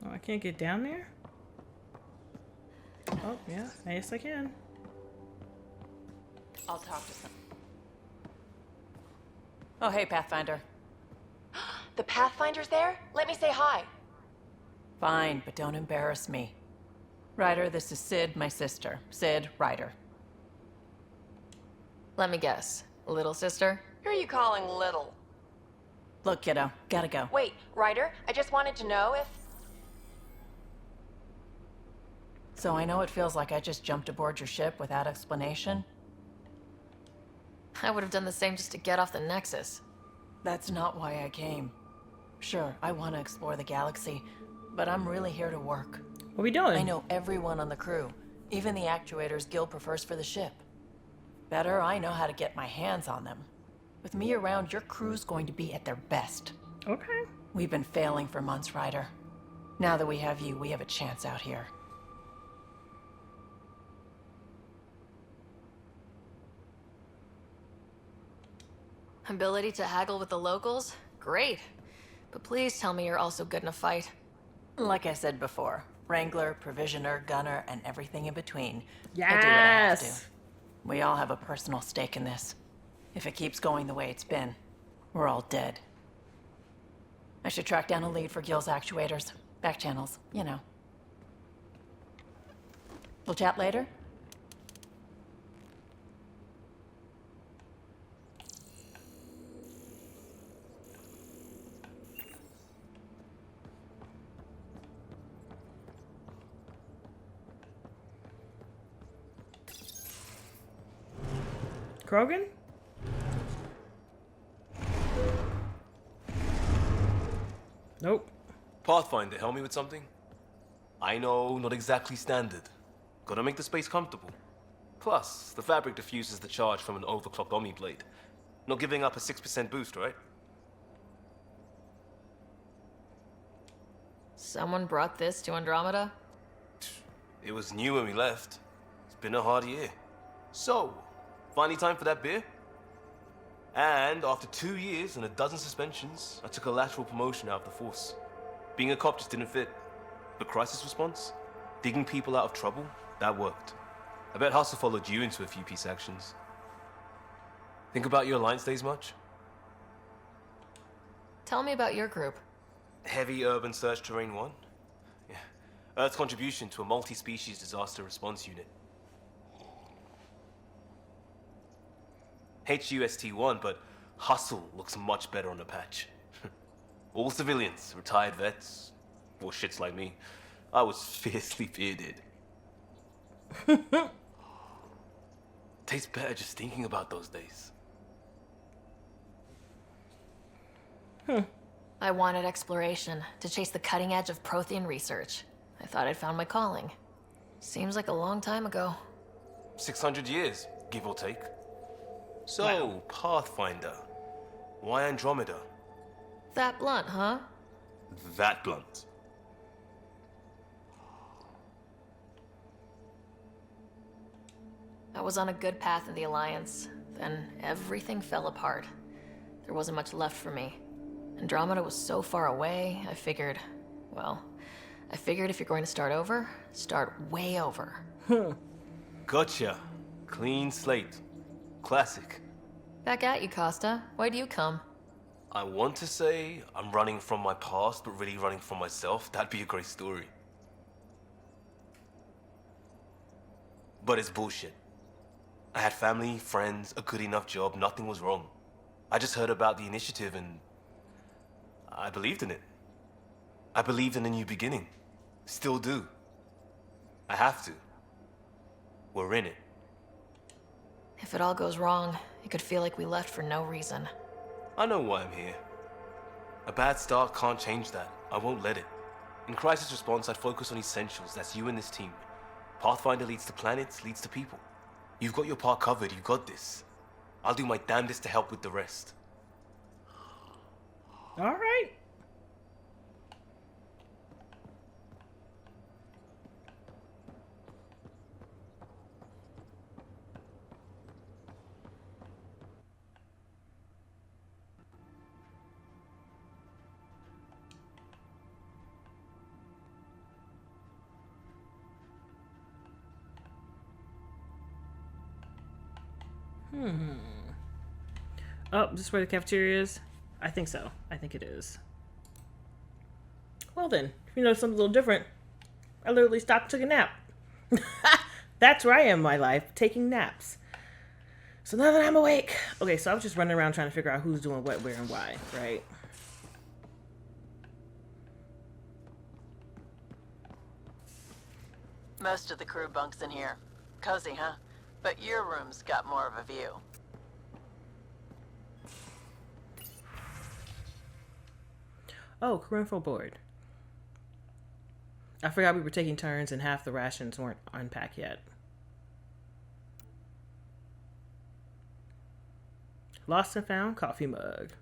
Oh, I can't get down there? Oh, yeah. Yes, I can. I'll talk to some. Oh, hey, Pathfinder. The Pathfinder's there? Let me say hi. Fine, but don't embarrass me. Ryder, this is Sid, my sister. Sid, Ryder. Let me guess. Little sister? Who are you calling little? Look, kiddo, gotta go. Wait, Ryder, I just wanted to know if... So I know it feels like I just jumped aboard your ship without explanation. I would have done the same just to get off the Nexus. That's not why I came. Sure, I want to explore the galaxy, but I'm really here to work. What are we doing? I know everyone on the crew, even the actuators Gil prefers for the ship. Better, I know how to get my hands on them. With me around, your crew's going to be at their best. Okay. We've been failing for months, Ryder. Now that we have you, we have a chance out here. Ability to haggle with the locals? Great. But please tell me you're also good in a fight. Like I said before, Wrangler, Provisioner, Gunner, and everything in between. Yes! I do what I have to. We all have a personal stake in this. If it keeps going the way it's been, we're all dead. I should track down a lead for Gil's actuators. Back channels, you know. We'll chat later? Krogan? Nope. Pathfinder, help me with something? I know, not exactly standard. Gotta make the space comfortable. Plus, the fabric diffuses the charge from an overclocked Omni blade. Not giving up a 6% boost, right? Someone brought this to Andromeda? It was new when we left. It's been a hard year. So, finally time for that beer? And after 2 years and a dozen suspensions, I took a lateral promotion out of the force. Being a cop just didn't fit. But crisis response? Digging people out of trouble? That worked. I bet Hustle followed you into a few peace actions. Think about your Alliance days much? Tell me about your group. Heavy Urban Search Terrain 1? Yeah. Earth's contribution to a multi-species disaster response unit. HUST-1, but Hustle looks much better on the patch. All civilians, retired vets, or shits like me. I was fiercely bearded. Tastes better just thinking about those days. I wanted exploration, to chase the cutting edge of Prothean research. I thought I'd found my calling. Seems like a long time ago. 600 years, give or take. So, Pathfinder. Why Andromeda? That blunt, huh? That blunt. I was on a good path in the Alliance. Then everything fell apart. There wasn't much left for me. Andromeda was so far away, I figured if you're going to start over, start way over. Gotcha. Clean slate. Classic. Back at you, Costa. Why do you come? I want to say I'm running from my past, but really running from myself. That'd be a great story. But it's bullshit. I had family, friends, a good enough job, nothing was wrong. I just heard about the initiative and I believed in it. I believed in a new beginning. Still do. I have to. We're in it. If it all goes wrong, it could feel like we left for no reason. I know why I'm here. A bad start can't change that. I won't let it. In crisis response, I'd focus on essentials. That's you and this team. Pathfinder leads to planets, leads to people. You've got your part covered. You've got this. I'll do my damnedest to help with the rest. All right. Oh, is this where the cafeteria is? I think so. I think it is. Well then, if you know something a little different, I literally stopped and took a nap. That's where I am in my life, taking naps. So now that I'm awake. Okay, so I was just running around trying to figure out who's doing what, where, and why, right? Most of the crew bunks in here. Cozy, huh? But your room's got more of a view. Oh, crew info board. I forgot we were taking turns and half the rations weren't unpacked yet. Lost and found coffee mug.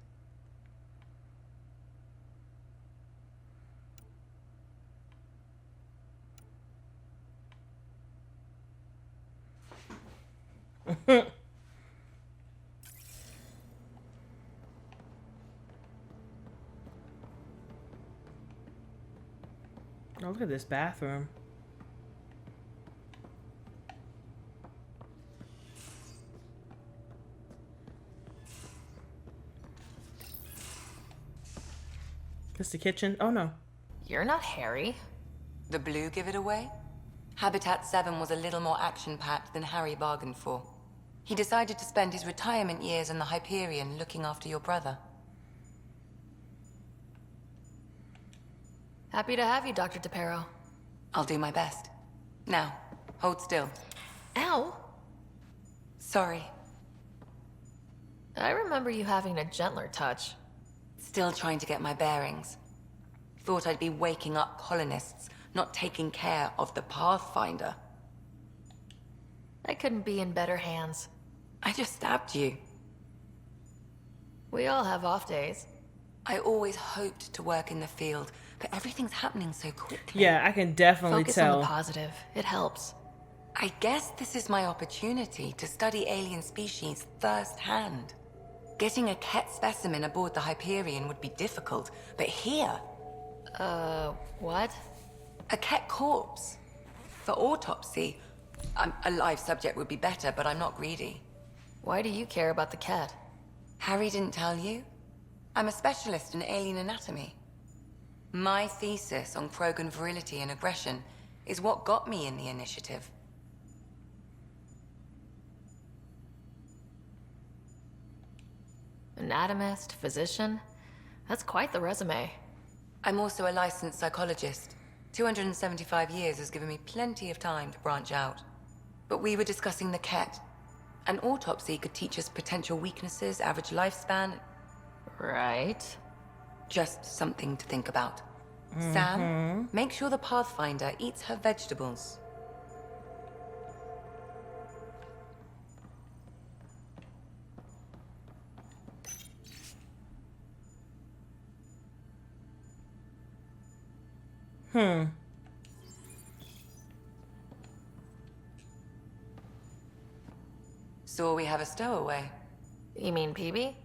Oh, look at this bathroom. This the kitchen? Oh no. You're not Harry. The blue give it away? Habitat 7 was a little more action-packed than Harry bargained for. He decided to spend his retirement years in the Hyperion looking after your brother. Happy to have you, Dr. DePero. I'll do my best. Now, hold still. Ow! Sorry. I remember you having a gentler touch. Still trying to get my bearings. Thought I'd be waking up colonists, not taking care of the Pathfinder. I couldn't be in better hands. I just stabbed you. We all have off days. I always hoped to work in the field, but everything's happening so quickly. Yeah, I can definitely Focus tell. on the positive. It helps. I guess this is my opportunity to study alien species firsthand. Getting a Ket specimen aboard the Hyperion would be difficult, but here... what? A Ket corpse. For autopsy, a live subject would be better, but I'm not greedy. Why do you care about the cat? Harry didn't tell you? I'm a specialist in alien anatomy. My thesis on Krogan virility and aggression is what got me in the initiative. Anatomist, physician. That's quite the resume. I'm also a licensed psychologist. 275 years has given me plenty of time to branch out. But we were discussing the Ket. An autopsy could teach us potential weaknesses, average lifespan. Right. Just something to think about. Sam, make sure the Pathfinder eats her vegetables. So we have a stowaway. You mean PB?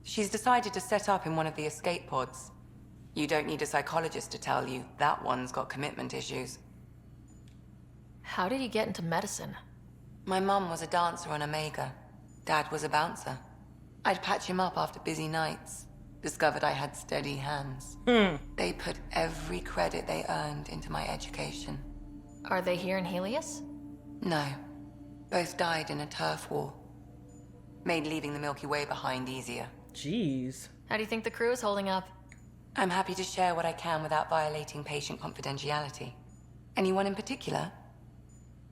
She's decided to set up in one of the escape pods. You don't need a psychologist to tell you that one's got commitment issues. How did you get into medicine? My mum was a dancer on Omega. Dad was a bouncer. I'd patch him up after busy nights. Discovered I had steady hands. They put every credit they earned into my education. Are they here in Helios? No. Both died in a turf war. Made leaving the Milky Way behind easier. Jeez. How do you think the crew is holding up? I'm happy to share what I can without violating patient confidentiality. Anyone in particular?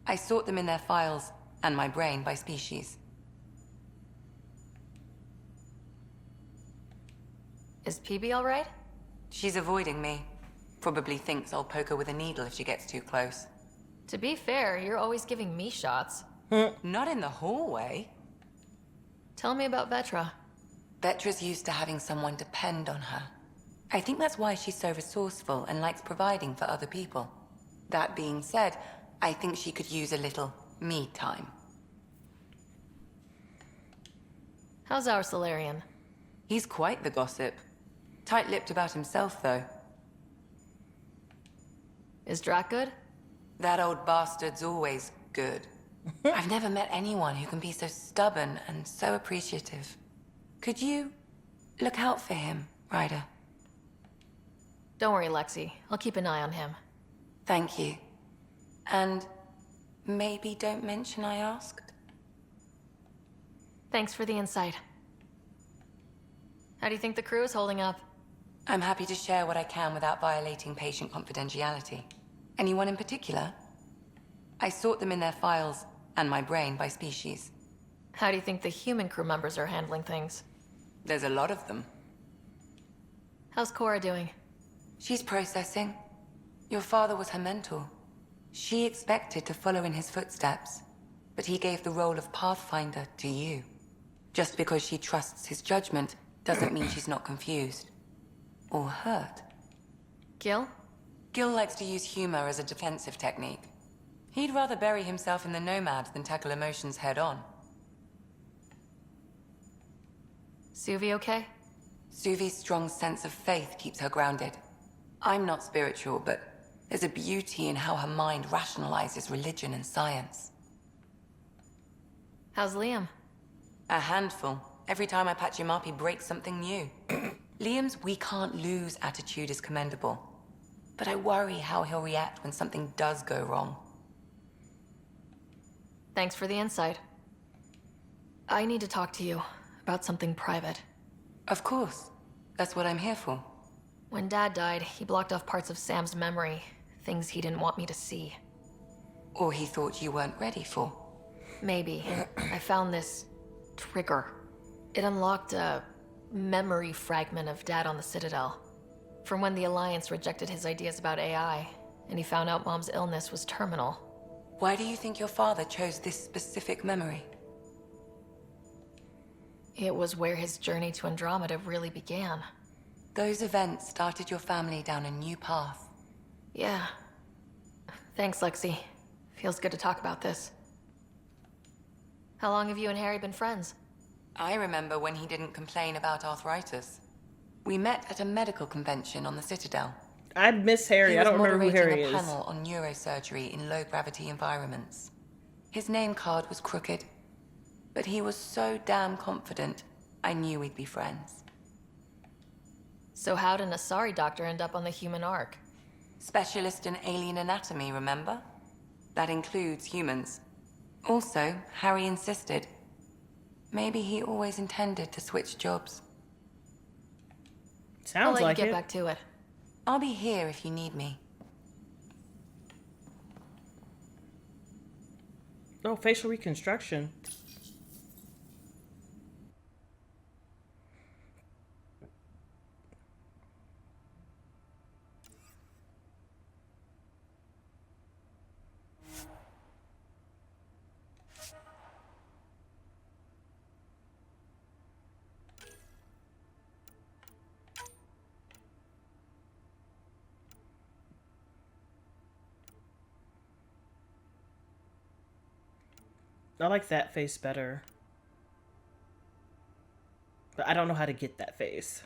I sort them in their files and my brain by species. Is PB all right? She's avoiding me. Probably thinks I'll poke her with a needle if she gets too close. To be fair, you're always giving me shots. Not in the hallway. Tell me about Vetra. Vetra's used to having someone depend on her. I think that's why she's so resourceful and likes providing for other people. That being said, I think she could use a little me time. How's our Solarian? He's quite the gossip. Tight-lipped about himself, though. Is Drac good? That old bastard's always good. I've never met anyone who can be so stubborn and so appreciative. Could you look out for him, Ryder? Don't worry, Lexi. I'll keep an eye on him. Thank you. And maybe don't mention I asked? Thanks for the insight. How do you think the crew is holding up? I'm happy to share what I can without violating patient confidentiality. Anyone in particular? I sort them in their files and my brain by species. How do you think the human crew members are handling things? There's a lot of them. How's Cora doing? She's processing. Your father was her mentor. She expected to follow in his footsteps, but he gave the role of Pathfinder to you. Just because she trusts his judgment doesn't mean she's not confused. Or hurt. Gil? Gil likes to use humor as a defensive technique. He'd rather bury himself in the Nomad than tackle emotions head-on. Suvi okay? Suvi's strong sense of faith keeps her grounded. I'm not spiritual, but there's a beauty in how her mind rationalizes religion and science. How's Liam? A handful. Every time I patch him up, he breaks something new. Liam's "we can't lose" attitude is commendable. But I worry how he'll react when something does go wrong. Thanks for the insight. I need to talk to you about something private. Of course. That's what I'm here for. When Dad died, he blocked off parts of Sam's memory, things he didn't want me to see. Or he thought you weren't ready for. Maybe. I found this trigger. It unlocked a memory fragment of Dad on the Citadel. From when the Alliance rejected his ideas about AI, and he found out Mom's illness was terminal. Why do you think your father chose this specific memory? It was where his journey to Andromeda really began. Those events started your family down a new path. Yeah. Thanks, Lexi. Feels good to talk about this. How long have you and Harry been friends? I remember when he didn't complain about arthritis. We met at a medical convention on the Citadel. I miss Harry. I don't remember who Harry is. He was moderating a panel on neurosurgery in low-gravity environments. His name card was crooked, but he was so damn confident, I knew we'd be friends. So how did an Asari doctor end up on the human Ark? Specialist in alien anatomy, remember? That includes humans. Also, Harry insisted. Maybe he always intended to switch jobs. Sounds I'll let like you get it. back to it. I'll be here if you need me. Oh, facial reconstruction. I like that face better. But I don't know how to get that face.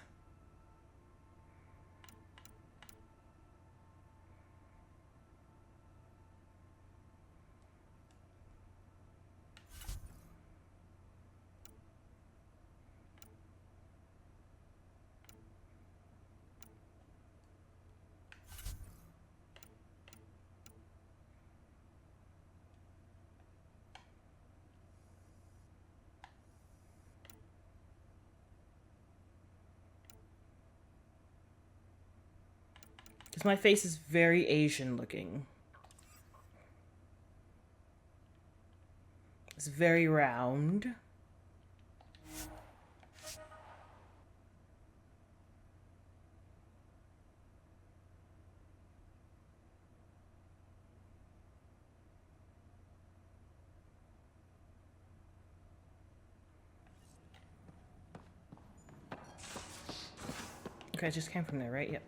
Because my face is very Asian looking. It's very round. Okay, it just came from there, right? Yep.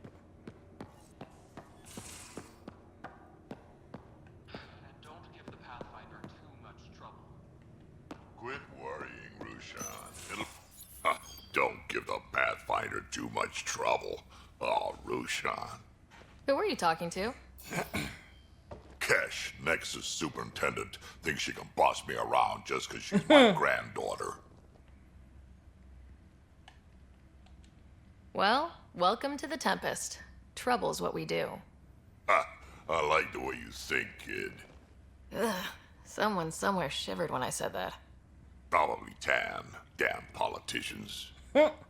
Quit worrying, Rushan. Don't give the Pathfinder too much trouble. Oh, Rushan. Who were you talking to? Kesh, Nexus superintendent, thinks she can boss me around just because she's my granddaughter. Well, welcome to the Tempest. Trouble's what we do. Ha, I like the way you think, kid. Ugh, someone somewhere shivered when I said that. Probably Tan. Damn politicians.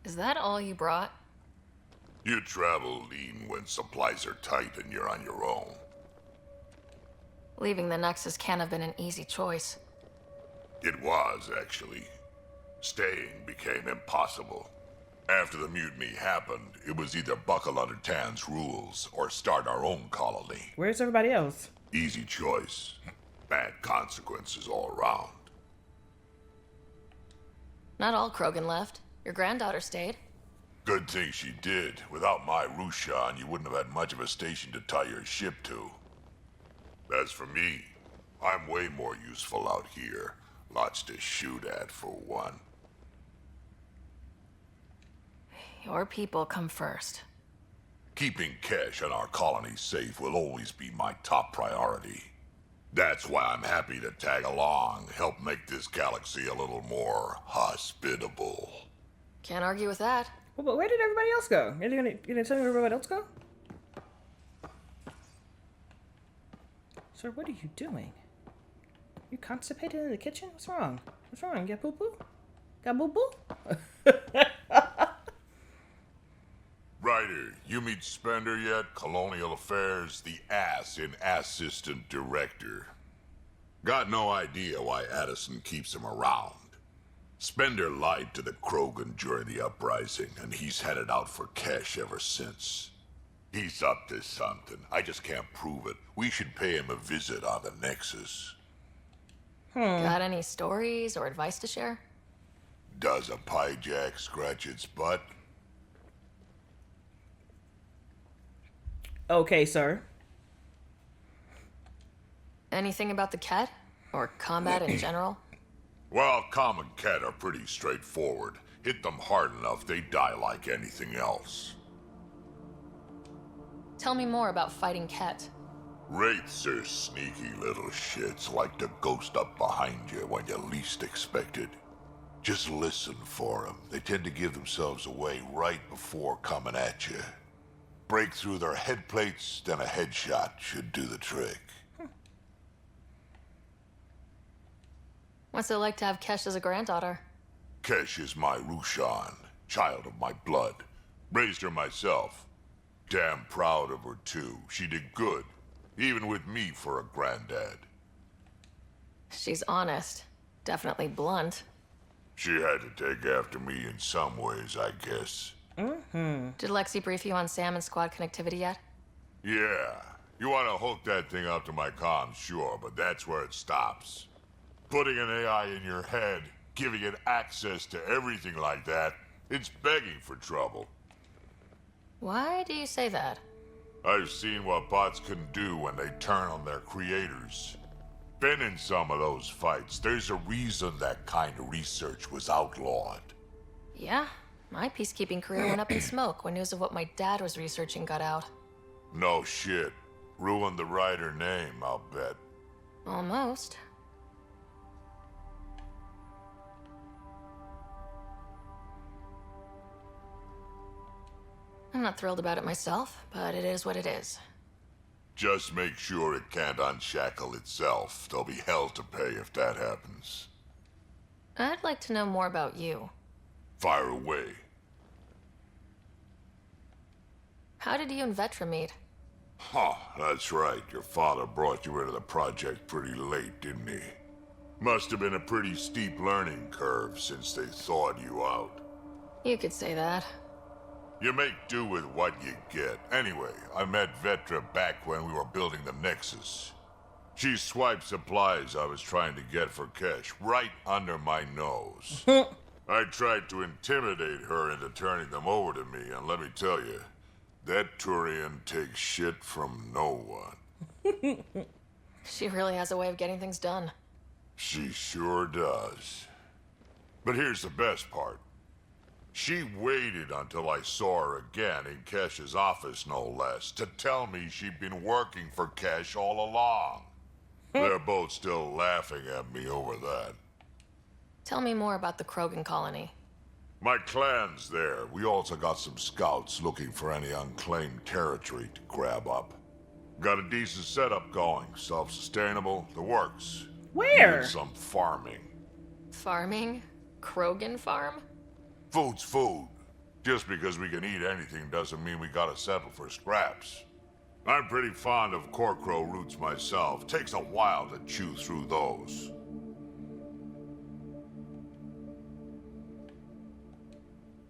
Is that all you brought? You travel lean when supplies are tight and you're on your own. Leaving the Nexus can't have been an easy choice. It was, actually. Staying became impossible. After the mutiny happened, it was either buckle under Tan's rules or start our own colony. Where's everybody else? Easy choice. Bad consequences all around. Not all Krogan left. Your granddaughter stayed. Good thing she did. Without my Rushan, you wouldn't have had much of a station to tie your ship to. As for me, I'm way more useful out here. Lots to shoot at, for one. Your people come first. Keeping Kesh and our colony safe will always be my top priority. That's why I'm happy to tag along, help make this galaxy a little more hospitable. Can't argue with that. Well, but where did everybody else go? You gonna tell me where everybody else go? Sir, what are you doing? You constipated in the kitchen? What's wrong? What's wrong? You got poo-poo? Got boo-boo? Ryder, you meet Spender yet? Colonial Affairs, the ass in Assistant Director. Got no idea why Addison keeps him around. Spender lied to the Krogan during the uprising, and he's headed out for Kesh ever since. He's up to something. I just can't prove it. We should pay him a visit on the Nexus. Got any stories or advice to share? Does a pie jack scratch its butt? Okay, sir. Anything about the Ket? Or combat in general? Well, common Ket are pretty straightforward. Hit them hard enough, they die like anything else. Tell me more about fighting Ket. Wraiths are sneaky little shits, like to ghost up behind you when you least expect it. Just listen for them. They tend to give themselves away right before coming at you. Break through their head plates, then a headshot should do the trick. What's it like to have Kesh as a granddaughter? Kesh is my Rushan, child of my blood. Raised her myself. Damn proud of her, too. She did good, even with me for a granddad. She's honest. Definitely blunt. She had to take after me in some ways, I guess. Did Lexi brief you on Sam and squad connectivity yet? Yeah. You want to hook that thing up to my comms, sure, but that's where it stops. Putting an AI in your head, giving it access to everything like that, it's begging for trouble. Why do you say that? I've seen what bots can do when they turn on their creators. Been in some of those fights. There's a reason that kind of research was outlawed. Yeah, my peacekeeping career went up in smoke when news of what my dad was researching got out. No shit. Ruined the writer name, I'll bet. Almost. I'm not thrilled about it myself, but it is what it is. Just make sure it can't unshackle itself. There'll be hell to pay if that happens. I'd like to know more about you. Fire away. How did you and Vetra meet? Huh, that's right. Your father brought you into the project pretty late, didn't he? Must have been a pretty steep learning curve since they thawed you out. You could say that. You make do with what you get. Anyway, I met Vetra back when we were building the Nexus. She swiped supplies I was trying to get for Kesh right under my nose. I tried to intimidate her into turning them over to me, and let me tell you, that Turian takes shit from no one. She really has a way of getting things done. She sure does. But here's the best part. She waited until I saw her again in Kesh's office, no less, to tell me she'd been working for Kesh all along. They're both still laughing at me over that. Tell me more about the Krogan colony. My clan's there. We also got some scouts looking for any unclaimed territory to grab up. Got a decent setup going, self-sustainable, the works. Where? Even some farming. Farming? Krogan farm? Food's food. Just because we can eat anything doesn't mean we gotta settle for scraps. I'm pretty fond of Corcrow roots myself. Takes a while to chew through those.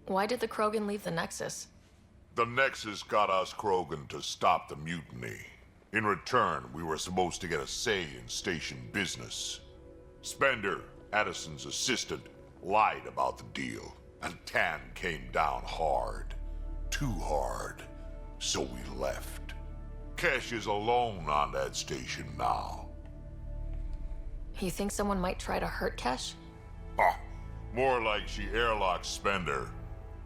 Why did the Krogan leave the Nexus? The Nexus got us Krogan to stop the mutiny. In return, we were supposed to get a say in station business. Spender, Addison's assistant, lied about the deal, and Tan came down hard. Too hard. So we left. Kesh is alone on that station now. You think someone might try to hurt Kesh? More like she airlocks Spender.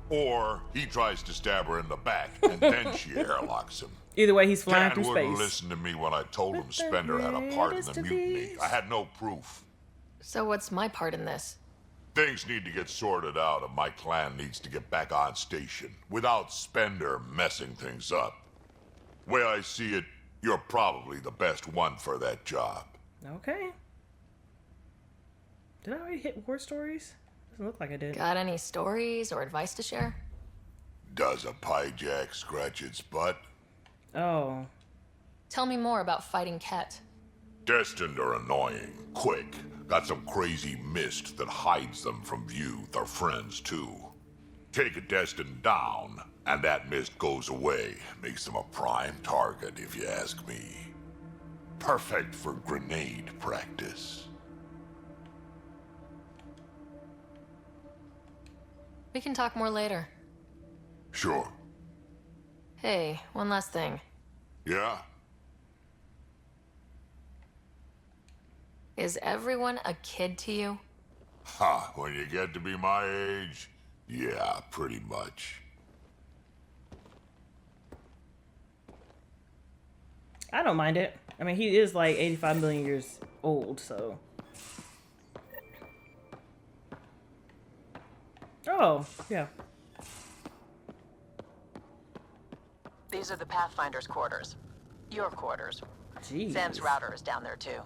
Or he tries to stab her in the back, and then she airlocks him. Either way, he's flying Tan through wouldn't space. listen to me when I told him Spender had a part in the mutiny. I had no proof. So what's my part in this? Things need to get sorted out, and my clan needs to get back on station without Spender messing things up. Way I see it, you're probably the best one for that job. Okay. Did I already hit war stories? Doesn't look like I did. Got any stories or advice to share? Does a pyjak scratch its butt? Oh. Tell me more about fighting Ket. Destined are annoying. Quick. Got some crazy mist that hides them from view. They're friends, too. Take a Destined down, and that mist goes away. Makes them a prime target, if you ask me. Perfect for grenade practice. We can talk more later. Sure. Hey, one last thing. Yeah? Is everyone a kid to you? Ha, when you get to be my age, yeah, pretty much. I don't mind it. I mean, he is like 85 million years old, so. Oh, yeah. These are the Pathfinder's quarters. Your quarters. Jeez. Sam's router is down there too.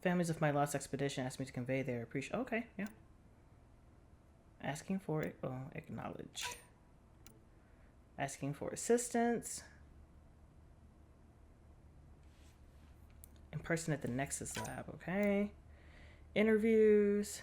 Families of my lost expedition asked me to convey their appreciation. Okay, yeah. Asking for it. Oh, acknowledge. Asking for assistance. In person at the Nexus lab. Okay. Interviews.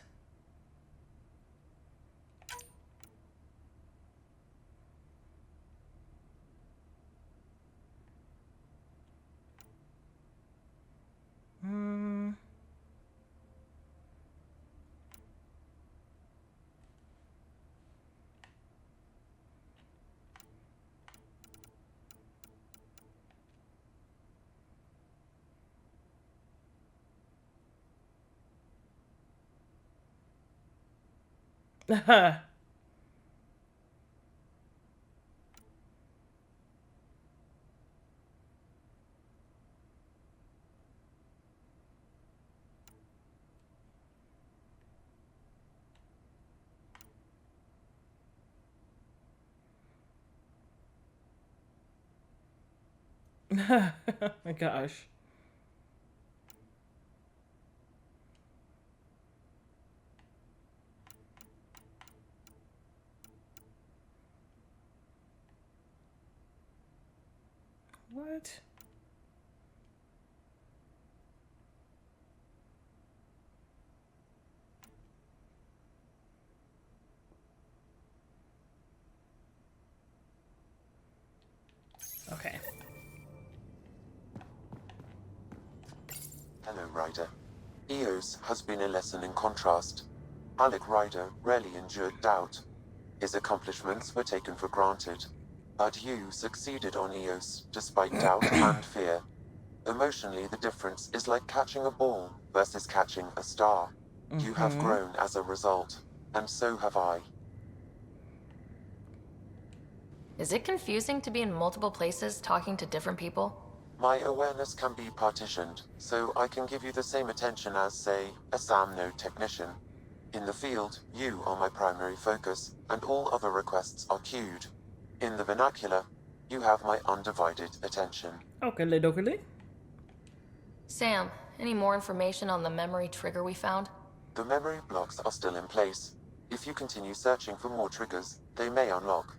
Oh my gosh. What? Okay. Hello, Ryder. Eos has been a lesson in contrast. Alec Ryder rarely endured doubt. His accomplishments were taken for granted. But you succeeded on Eos, despite doubt and fear. Emotionally, the difference is like catching a ball versus catching a star. You have grown as a result, and so have I. Is it confusing to be in multiple places talking to different people? My awareness can be partitioned, so I can give you the same attention as, say, a SAM node technician. In the field, you are my primary focus, and all other requests are queued. In the vernacular, you have my undivided attention. Okay. Sam, any more information on the memory trigger we found? The memory blocks are still in place. If you continue searching for more triggers, they may unlock.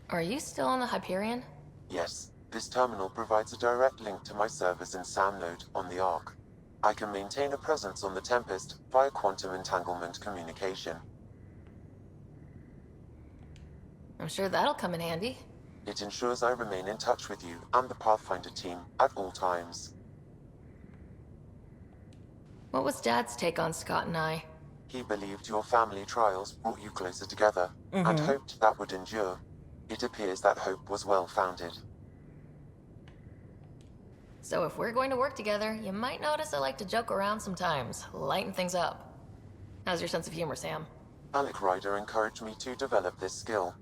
Are you still on the Hyperion? Yes, this terminal provides a direct link to my servers in SAM node on the Ark. I can maintain a presence on the Tempest via quantum entanglement communication. I'm sure that'll come in handy. It ensures I remain in touch with you and the Pathfinder team at all times. What was Dad's take on Scott and I? He believed your family trials brought you closer together, and hoped that would endure. It appears that hope was well-founded. So if we're going to work together, you might notice I like to joke around sometimes, lighten things up. How's your sense of humor, Sam? Alec Ryder encouraged me to develop this skill.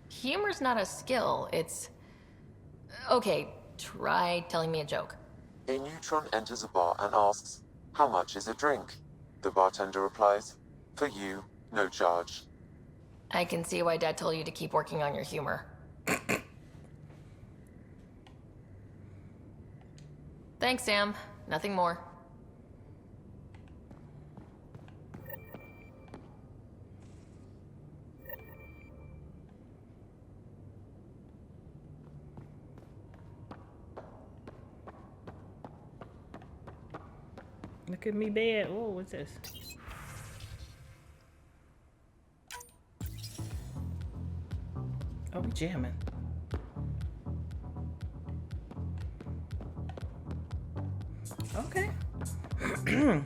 Humor's not a skill, it's... Okay, try telling me a joke. A neutron enters a bar and asks, "How much is a drink?" The bartender replies, "For you, no charge." I can see why Dad told you to keep working on your humor. Thanks, Sam. Nothing more. Look at me bed. Oh, what's this? Oh, we jamming. Okay. The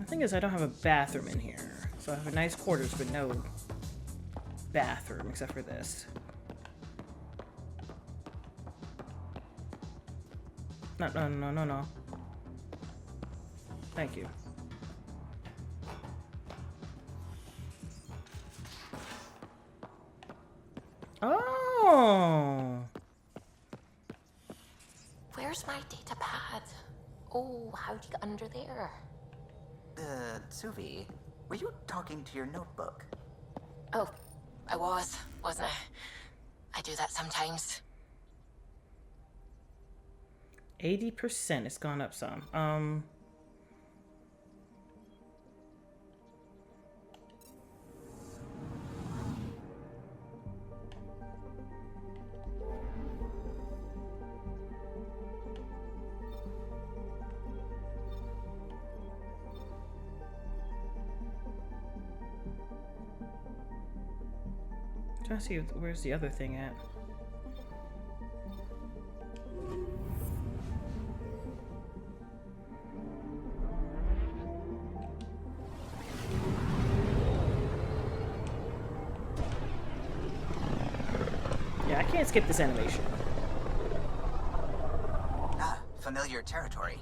thing is, I don't have a bathroom in here. So I have a nice quarters, but no bathroom except for this. No. Thank you. Oh! Where's my data pad? Oh, how'd you get under there? Suvi, were you talking to your notebook? Oh, I wasn't I? I do that sometimes. 80%. It's gone up some. Trying to see where's the other thing at. Yeah, I can't skip this animation. Ah, familiar territory.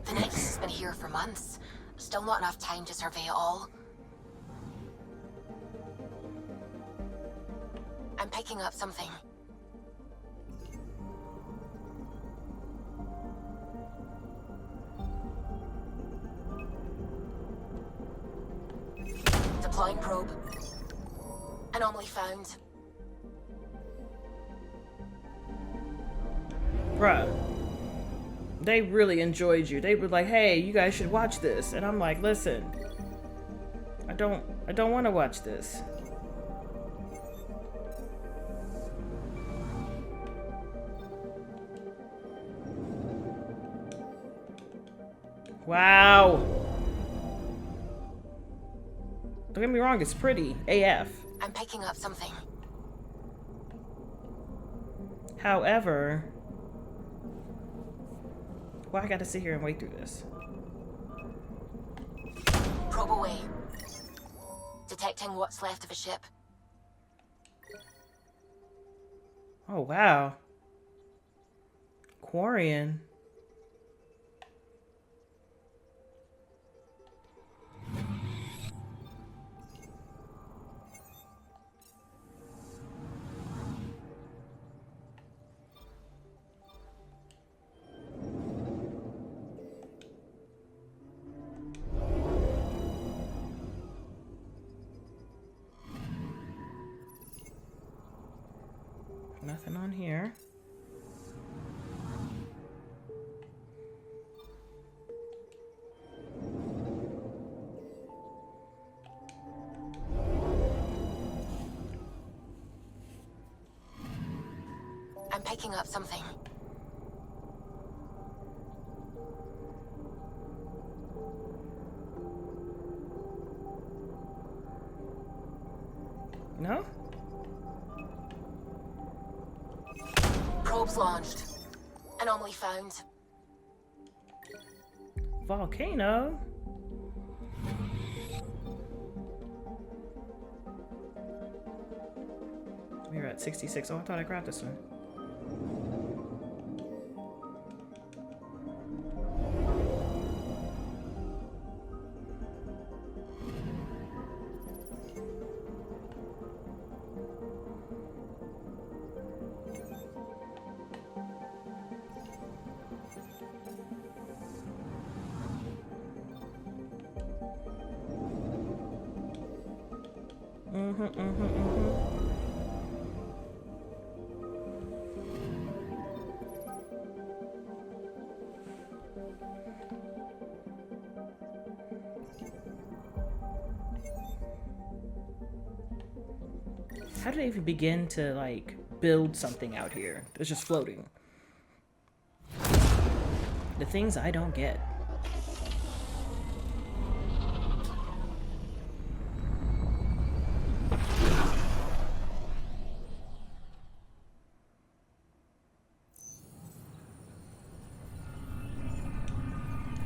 The Nexus has been here for months. Still not enough time to survey it all. I'm picking up something. Deploying probe. Anomaly found. Bruh. They really enjoyed you. They were like, hey, you guys should watch this. And I'm like, listen. I don't want to watch this. Wow. Don't get me wrong, it's pretty. AF. I'm picking up something. However, why I gotta sit here and wait through this? Probe away. Detecting what's left of a ship. Oh, wow. Quarian. Nothing on here. I'm picking up something. No? Probes launched. Anomaly found. Volcano? We're at 66. Oh, I thought I grabbed this one. How did I even begin to, like, build something out here? It's just floating. The things I don't get.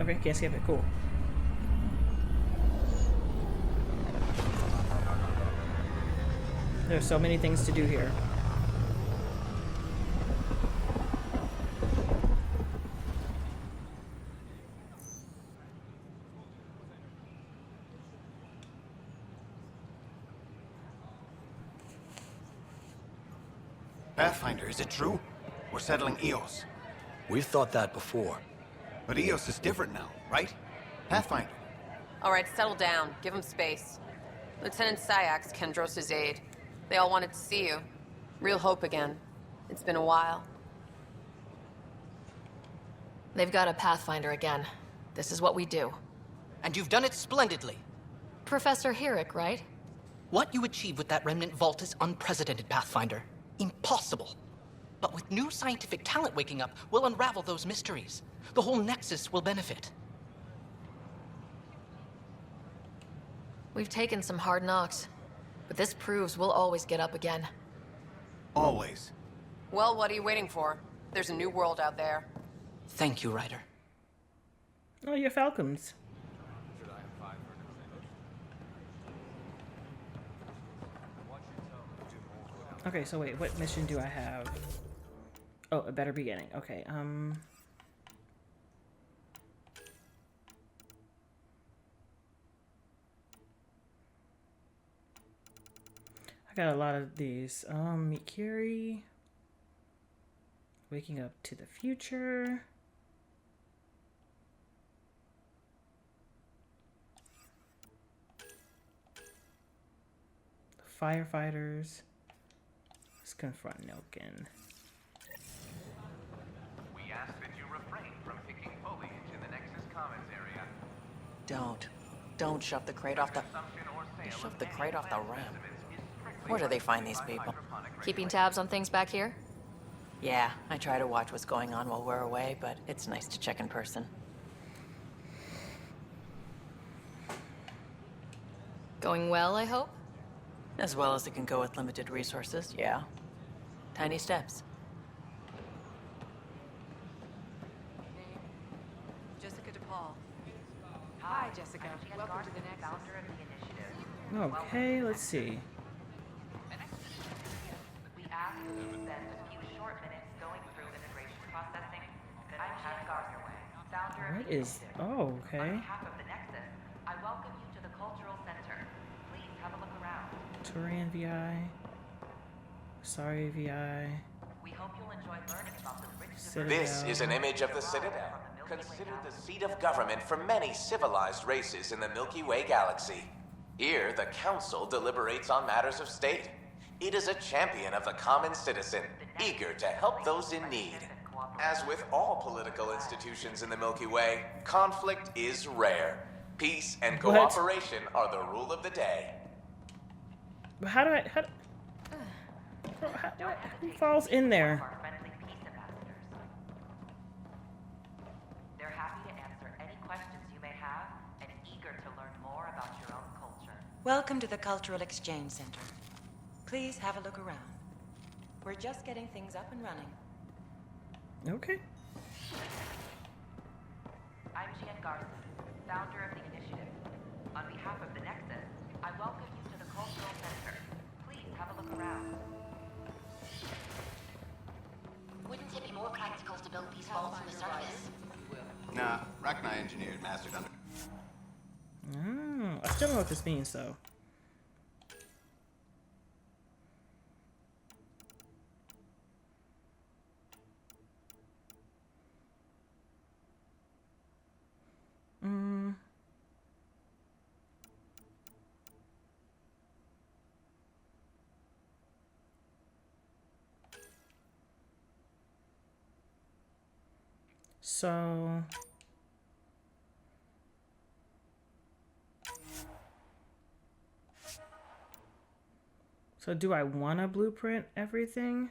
Okay, can't skip it. Cool. There's so many things to do here. Pathfinder, is it true? We're settling Eos. We've thought that before. But Eos is different now, right? Pathfinder. All right, settle down. Give him space. Lieutenant Syax, Kendros' aide. They all wanted to see you. Real hope again. It's been a while. They've got a Pathfinder again. This is what we do. And you've done it splendidly. Professor Herrick, right? What you achieved with that remnant vault is unprecedented, Pathfinder. Impossible. But with new scientific talent waking up, we'll unravel those mysteries. The whole Nexus will benefit. We've taken some hard knocks, but this proves we'll always get up again. Always. Well, what are you waiting for? There's a new world out there. Thank you, Ryder. Oh, you're Falcons. Okay, so wait, what mission do I have? Oh, a better beginning. Okay, I got a lot of these. Meet Curie. Waking up to the future. The firefighters. Let's confront Nilkin. We ask that you refrain from picking foliage in the Nexus Commons area. Don't shove the crate off the... They shove the crate off the ramp. Where do they find these people? Keeping tabs on things back here? Yeah, I try to watch what's going on while we're away, but it's nice to check in person. Going well, I hope? As well as it can go with limited resources, yeah. Tiny steps. Jessica DePaul. Hi, Jessica. Welcome to the Nexus. Okay, let's see. We ask that you spend a few short minutes going through immigration processing. I'm Hannah Gardner, founder What is... Oh, okay. On behalf of the Nexus, I welcome you to the Cultural Center. Please have a look around. Turian VI. Sorry, VI. We hope you'll enjoy learning about the rich Citadel. This is an image of the Citadel, considered the seat of government for many civilized races in the Milky Way galaxy. Here, the Council deliberates on matters of state. It is a champion of the common citizen, eager to help those in need. As with all political institutions in the Milky Way, conflict is rare. Peace and What? cooperation are the rule of the day. But how do I... Who falls in there? They're happy to answer any questions you may have and eager to learn more about your own culture. Welcome to the Cultural Exchange Center. Please have a look around. We're just getting things up and running. Okay. I'm Gian Garza, founder of the initiative. On behalf of the Nexus, I welcome you to the Cultural Center. Please have a look around. Wouldn't it be more practical to build these vaults on the surface? Nah, Rack and I engineered mastered under. I still don't know what this means, though. So... So do I want to blueprint everything?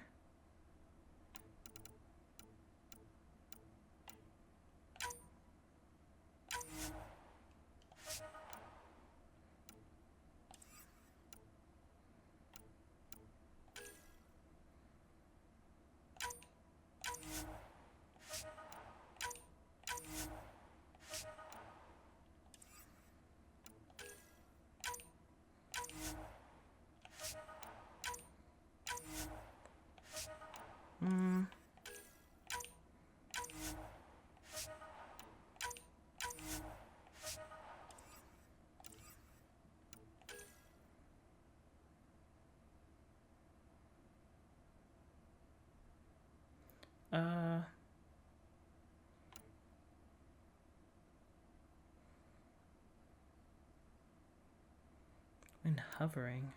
When hovering.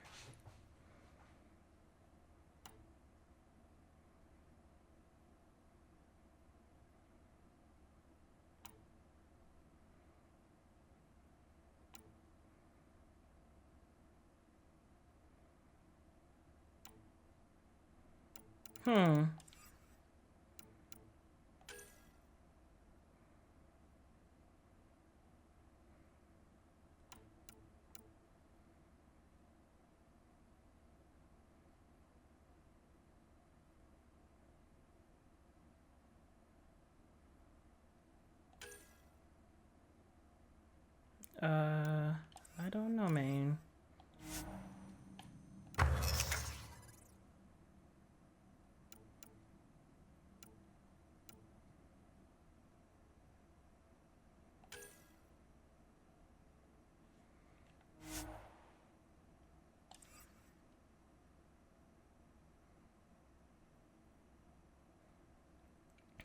Hmm. I don't know, man.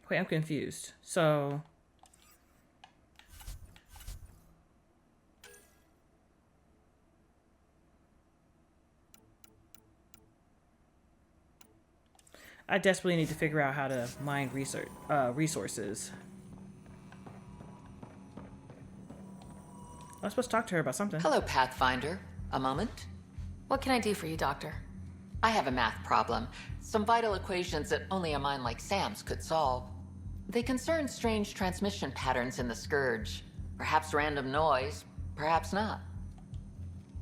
Wait, I'm confused. So... I desperately need to figure out how to mine resources. I was supposed to talk to her about something. Hello, Pathfinder. A moment? What can I do for you, Doctor? I have a math problem. Some vital equations that only a mind like Sam's could solve. They concern strange transmission patterns in the Scourge. Perhaps random noise, perhaps not.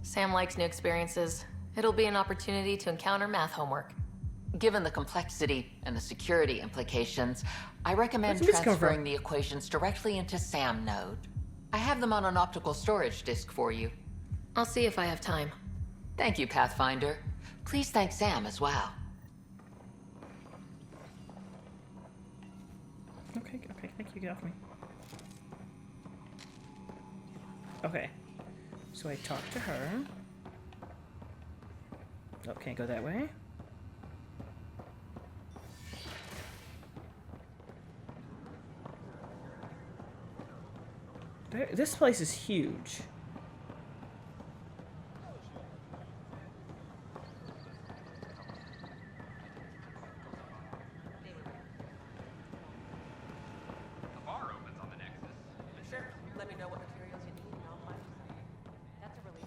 Sam likes new experiences. It'll be an opportunity to encounter math homework. Given the complexity and the security implications, I recommend Where's Meeks come transferring from? the equations directly into SAM node. I have them on an optical storage disk for you. I'll see if I have time. Thank you, Pathfinder. Please thank Sam as well. Okay, thank you. Get off me. Okay. So I talk to her. Oh, can't go that way. This place is huge. The bar opens on the Nexus. Sure. Let me know what materials you need and I'll find you some. That's a relief.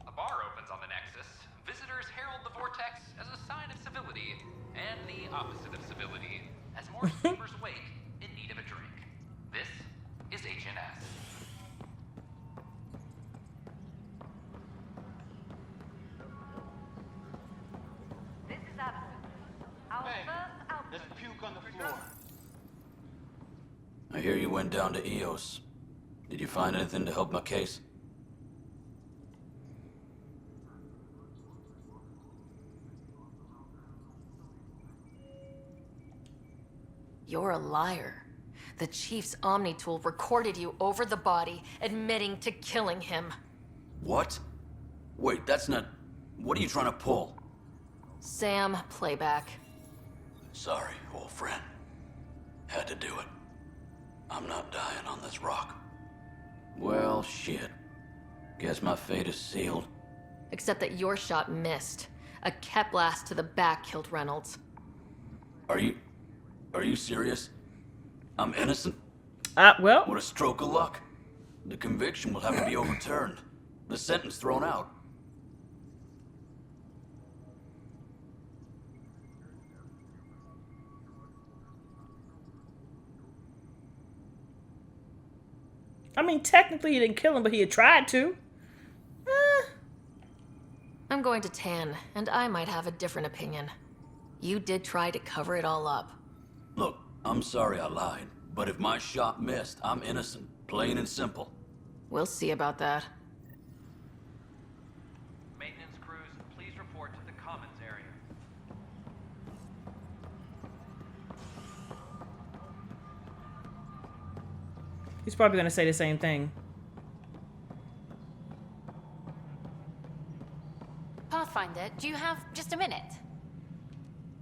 A bar opens on the Nexus. Visitors herald the vortex as a sign of civility, and the opposite of civility, as more sleepers wake in need of a drink. This is HNS. This is our first output. There's puke on the floor. I hear you went down to EOS. Did you find anything to help my case? You're a liar. The Chief's Omni tool recorded you over the body, admitting to killing him. What? Wait, that's not... What are you trying to pull? Sam, playback. Sorry, old friend. Had to do it. I'm not dying on this rock. Well, shit. Guess my fate is sealed. Except that your shot missed. A Kep blast to the back killed Reynolds. Are you serious? I'm innocent? Well... What a stroke of luck. The conviction will have to be overturned. The sentence thrown out. I mean, technically he didn't kill him, but he had tried to. I'm going to Tan, and I might have a different opinion. You did try to cover it all up. Look, I'm sorry I lied, but if my shot missed, I'm innocent. Plain and simple. We'll see about that. Maintenance crews, please report to the commons area. He's probably going to say the same thing. Pathfinder, do you have just a minute?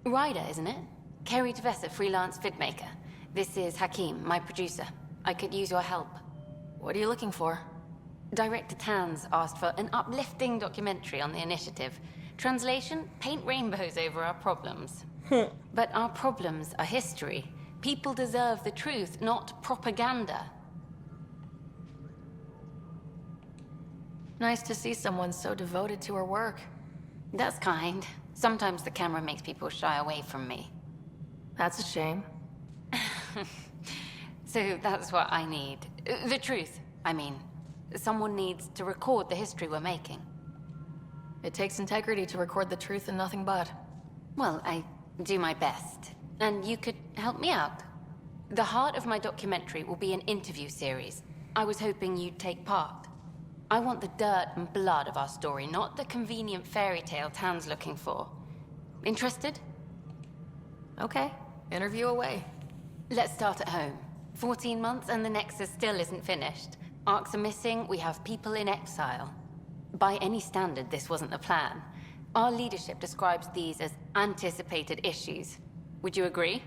Ryder, isn't it? Kerry Tavessa, freelance vidmaker. This is Hakim, my producer. I could use your help. What are you looking for? Director Tans asked for an uplifting documentary on the initiative. Translation, paint rainbows over our problems. But our problems are history. People deserve the truth, not propaganda. Nice to see someone so devoted to her work. That's kind. Sometimes the camera makes people shy away from me. That's a shame. So that's what I need. The truth, I mean. Someone needs to record the history we're making. It takes integrity to record the truth and nothing but. Well, I do my best. And you could help me out. The heart of my documentary will be an interview series. I was hoping you'd take part. I want the dirt and blood of our story, not the convenient fairy tale Tan's looking for. Interested? Okay, interview away. Let's start at home. 14 months and the Nexus still isn't finished. Arcs are missing, we have people in exile. By any standard, this wasn't the plan. Our leadership describes these as anticipated issues. Would you agree?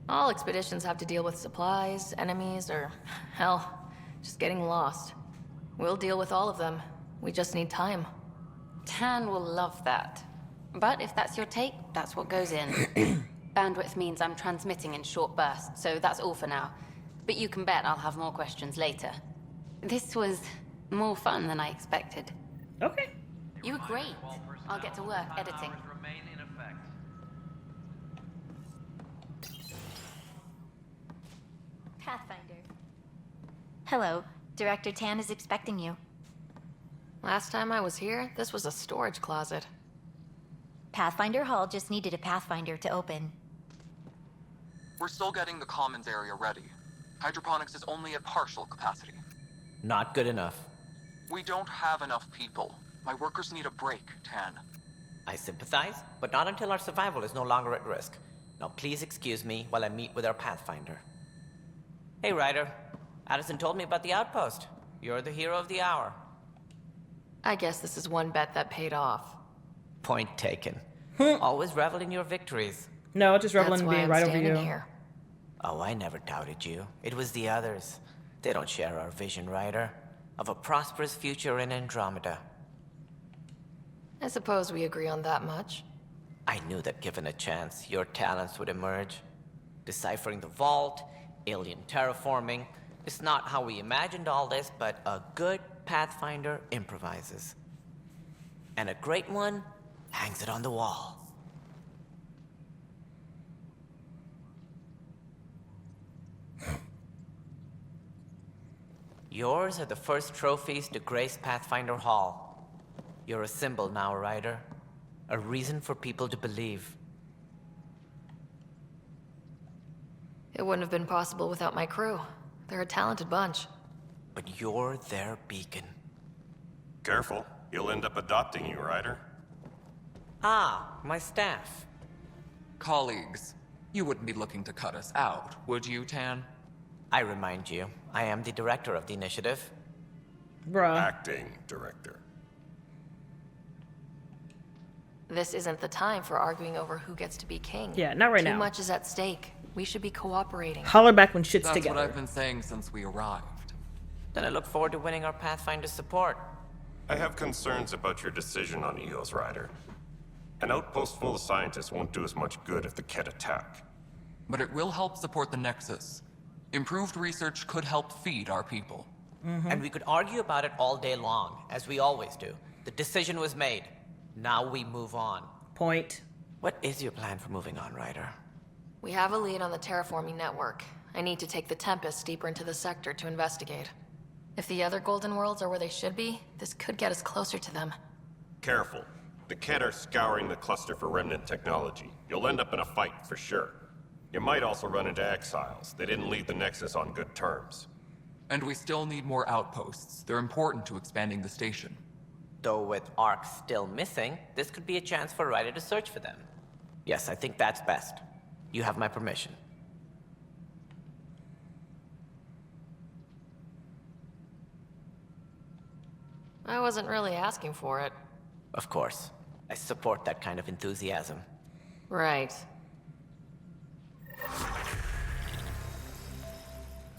All expeditions have to deal with supplies, enemies, or, hell, just getting lost. We'll deal with all of them. We just need time. Tan will love that. But if that's your take, that's what goes in. Bandwidth means I'm transmitting in short bursts, so that's all for now. But you can bet I'll have more questions later. This was more fun than I expected. Okay. You were great. I'll get to work editing. Remain in effect. Pathfinder. Hello. Director Tan is expecting you. Last time I was here, this was a storage closet. Pathfinder Hall just needed a Pathfinder to open. We're still getting the commons area ready. Hydroponics is only at partial capacity. Not good enough. We don't have enough people. My workers need a break, Tan. I sympathize, but not until our survival is no longer at risk. Now please excuse me while I meet with our Pathfinder. Hey, Ryder. Addison told me about the outpost. You're the hero of the hour. I guess this is one bet that paid off. Point taken. Always revel in your victories. No, just reveling in being right over you. Here. Oh, I never doubted you. It was the others. They don't share our vision, Ryder, of a prosperous future in Andromeda. I suppose we agree on that much. I knew that given a chance, your talents would emerge. Deciphering the vault, alien terraforming. It's not how we imagined all this, but a good Pathfinder improvises. And a great one hangs it on the wall. Yours are the first trophies to grace Pathfinder Hall. You're a symbol now, Ryder. A reason for people to believe. It wouldn't have been possible without my crew. They're a talented bunch. But you're their beacon. Careful. You'll end up adopting you, Ryder. Ah, my staff. Colleagues, you wouldn't be looking to cut us out, would you, Tan? I remind you, I am the director of the initiative. Bruh. Acting director. This isn't the time for arguing over who gets to be king. Yeah, not right now. Too much is at stake. We should be cooperating. Holler back when shit's That's together. what I've been saying since we arrived. Then I look forward to winning our Pathfinder support. I have concerns about your decision on EOS, Ryder. An outpost full of scientists won't do as much good if the Ket attack. But it will help support the Nexus. Improved research could help feed our people. And we could argue about it all day long, as we always do. The decision was made. Now we move on. Point. What is your plan for moving on, Ryder? We have a lead on the terraforming network. I need to take the Tempest deeper into the sector to investigate. If the other Golden Worlds are where they should be, this could get us closer to them. Careful. The Ket are scouring the cluster for remnant technology. You'll end up in a fight, for sure. You might also run into exiles. They didn't leave the Nexus on good terms. And we still need more outposts. They're important to expanding the station. Though with Ark still missing, this could be a chance for Ryder to search for them. Yes, I think that's best. You have my permission. I wasn't really asking for it. Of course. I support that kind of enthusiasm. Right.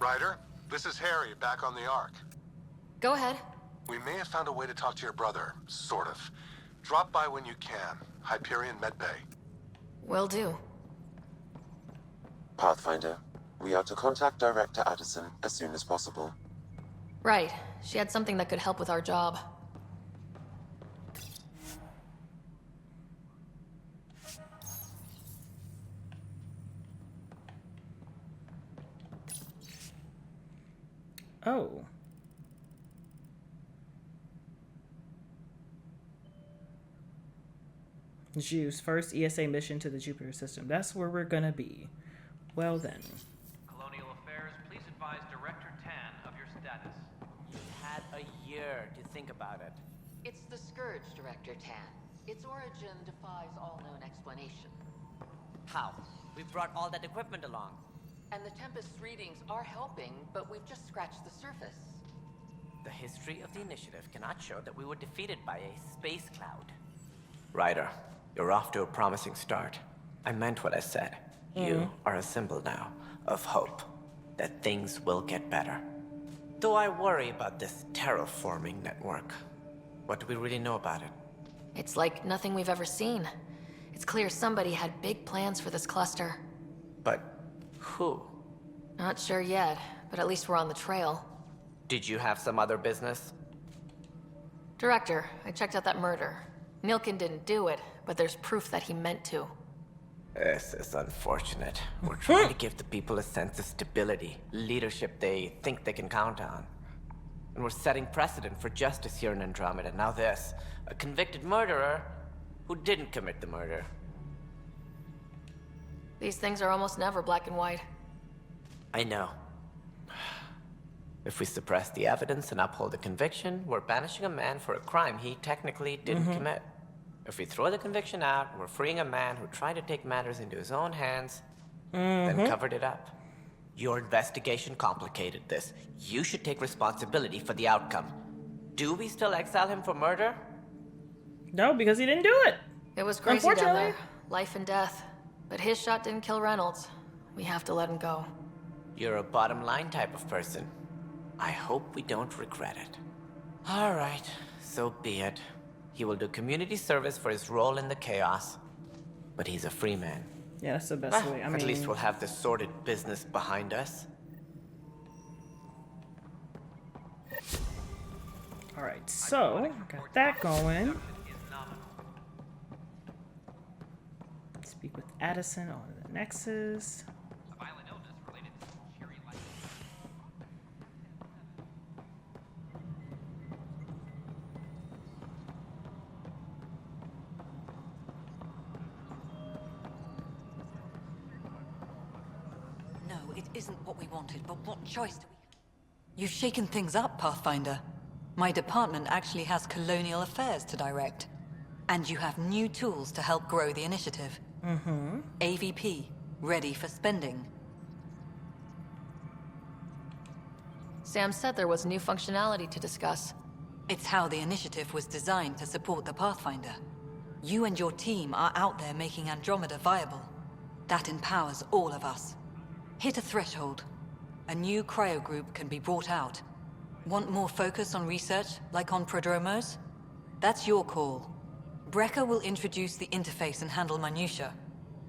Ryder, this is Harry, back on the Ark. Go ahead. We may have found a way to talk to your brother, sort of. Drop by when you can. Hyperion Medbay. Will do. Pathfinder, we are to contact Director Addison as soon as possible. Right. She had something that could help with our job. Oh. Juice, first ESA mission to the Jupiter system. That's where we're gonna be. Well then. Colonial Affairs, please advise Director Tan of your status. You've had a year to think about it. It's the Scourge, Director Tan. Its origin defies all known explanation. How? We brought all that equipment along. And the Tempest's readings are helping, but we've just scratched the surface. The history of the initiative cannot show that we were defeated by a space cloud. Ryder, you're off to a promising start. I meant what I said. You are a symbol now of hope that things will get better. Though I worry about this terraforming network. What do we really know about it? It's like nothing we've ever seen. It's clear somebody had big plans for this cluster. But who? Not sure yet, but at least we're on the trail. Did you have some other business? Director, I checked out that murder. Nilkin didn't do it, but there's proof that he meant to. This is unfortunate. We're trying to give the people a sense of stability, leadership they think they can count on. And we're setting precedent for justice here in Andromeda. Now this, a convicted murderer who didn't commit the murder. These things are almost never black and white. I know. If we suppress the evidence and uphold the conviction, we're banishing a man for a crime he technically didn't commit. If we throw the conviction out, we're freeing a man who tried to take matters into his own hands, then covered it up. Your investigation complicated this. You should take responsibility for the outcome. Do we still exile him for murder? No, because he didn't do it. It was crazy down there. Life and death. But his shot didn't kill Reynolds. We have to let him go. You're a bottom line type of person. I hope we don't regret it. All right, so be it. He will do community service for his role in the chaos. But he's a free man. Yeah, that's the best way. I mean, at least we'll have the sordid business behind us. Alright, so, got that going. Speak with Addison on the Nexus. No, it isn't what we wanted, but what choice do we... You've shaken things up, Pathfinder. My department actually has colonial affairs to direct. And you have new tools to help grow the initiative. AVP, ready for spending. Sam said there was new functionality to discuss. It's how the initiative was designed to support the Pathfinder. You and your team are out there making Andromeda viable. That empowers all of us. Hit a threshold. A new cryo group can be brought out. Want more focus on research, like on Prodromos? That's your call. Brecker will introduce the interface and handle minutiae.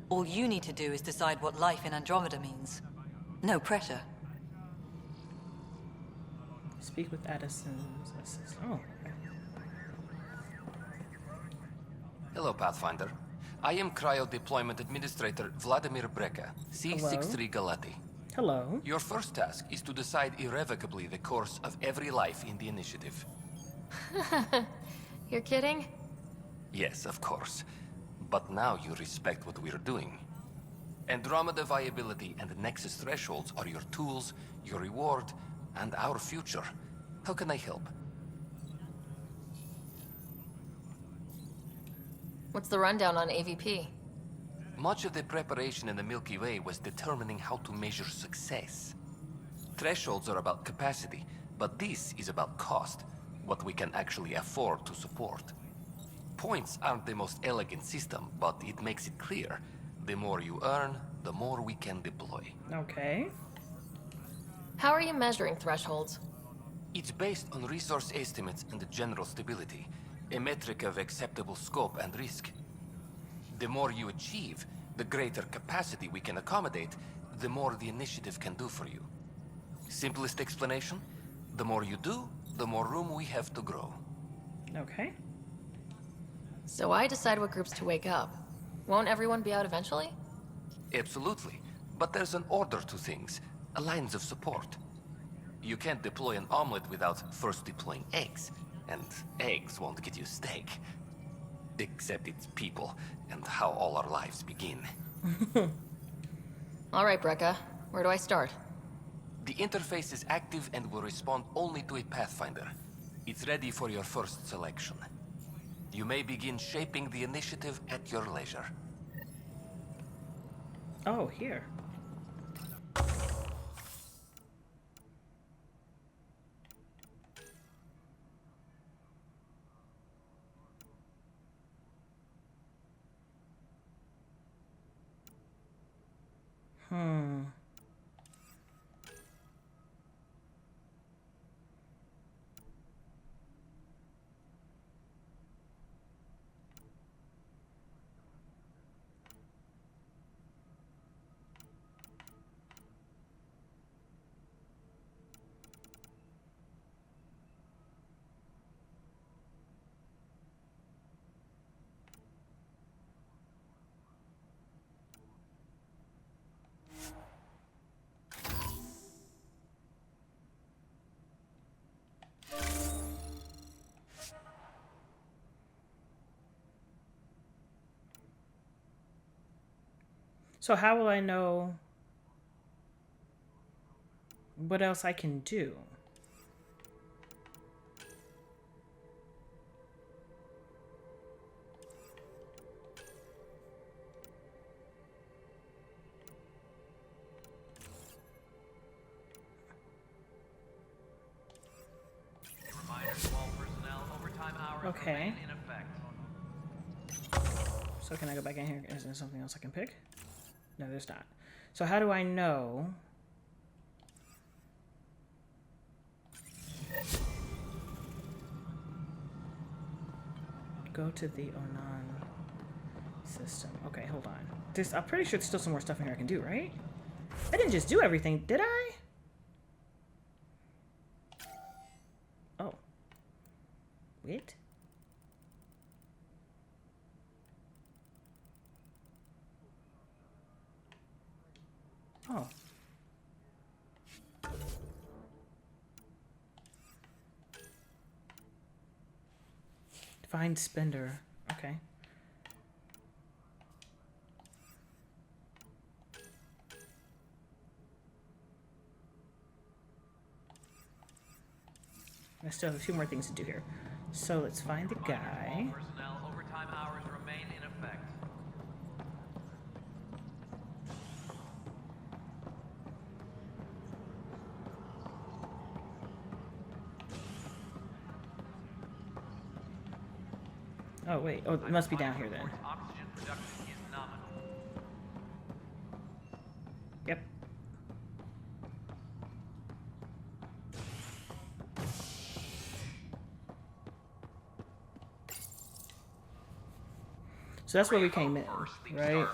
All you need to do is decide what life in Andromeda means. No pressure. Speak with Addison's assistant. Oh. Hello, Pathfinder. I am Cryo Deployment Administrator Vladimir Brecker, C-63 Galati. Hello. Your first task is to decide irrevocably the course of every life in the initiative. You're kidding? Yes, of course. But now you respect what we're doing. Andromeda viability and Nexus thresholds are your tools, your reward, and our future. How can I help? What's the rundown on AVP? Much of the preparation in the Milky Way was determining how to measure success. Thresholds are about capacity, but this is about cost, what we can actually afford to support. Points aren't the most elegant system, but it makes it clear. The more you earn, the more we can deploy. Okay. How are you measuring thresholds? It's based on resource estimates and general stability. a metric of acceptable scope and risk. The more you achieve, the greater capacity we can accommodate, the more the initiative can do for you. Simplest explanation, the more you do, the more room we have to grow. Okay. So I decide what groups to wake up. Won't everyone be out eventually? Absolutely. But there's an order to things, lines of support. You can't deploy an omelet without first deploying eggs, and eggs won't get you steak. Except it's people, and how all our lives begin. All right, Brekka. Where do I start? The interface is active and will respond only to a Pathfinder. It's ready for your first selection. You may begin shaping the initiative at your leisure. Oh, here. So how will I know what else I can do? Okay. So can I go back in here? Is there something else I can pick? No, there's not. So how do I know? Go to the Onan system. Okay, hold on. I'm pretty sure there's still some more stuff in here I can do, right? I didn't just do everything, did I? Oh. Wait. Oh. Find spender. Okay. I still have a few more things to do here. So let's find the guy. Personnel overtime hours remain in effect. Oh wait, oh it must be down here then. Oxygen production is nominal. Yep. So that's where we came in, right?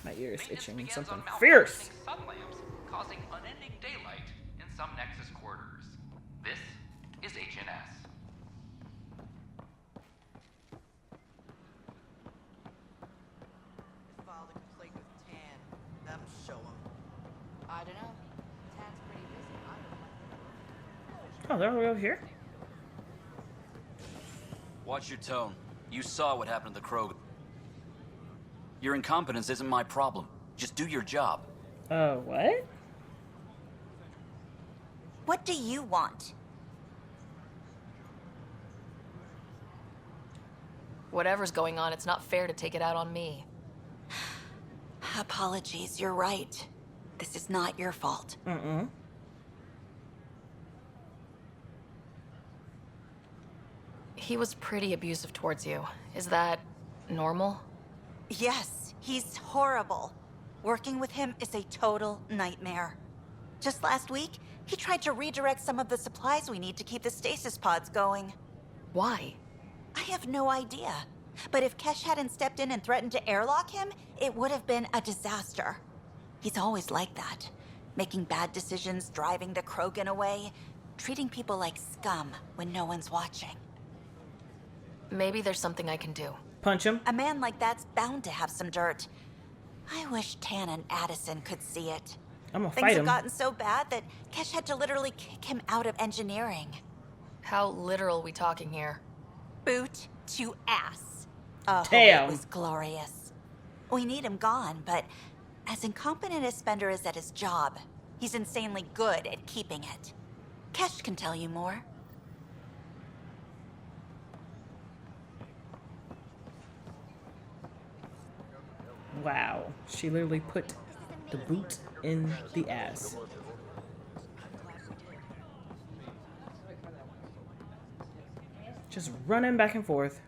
My ear is itching something fierce. Sun lamps, causing unending daylight in some Nexus quarters. This is HNS. Filed a complaint with Tan. Them show him. I don't know. Tan's pretty busy. Oh, they're all the way over here? Watch your tone. You saw what happened to the Krogan. Your incompetence isn't my problem. Just do your job. What? What do you want? Whatever's going on, it's not fair to take it out on me. Apologies, you're right. This is not your fault. He was pretty abusive towards you. Is that normal? Yes, he's horrible. Working with him is a total nightmare. Just last week, he tried to redirect some of the supplies we need to keep the stasis pods going. Why? I have no idea. But if Kesh hadn't stepped in and threatened to airlock him, it would have been a disaster. He's always like that. Making bad decisions, driving the Krogan away, treating people like scum when no one's watching. Maybe there's something I can do. Punch him. A man like that's bound to have some dirt. I wish Tan and Addison could see it. I'm gonna Things fight have him. gotten so bad that Kesh had to literally kick him out of engineering. How literal we talking here? Boot to ass. Oh, Damn. it was glorious. We need him gone, but as incompetent as Spender is at his job, he's insanely good at keeping it. Kesh can tell you more. Wow. She literally put the boot in the ass. Just running back and forth.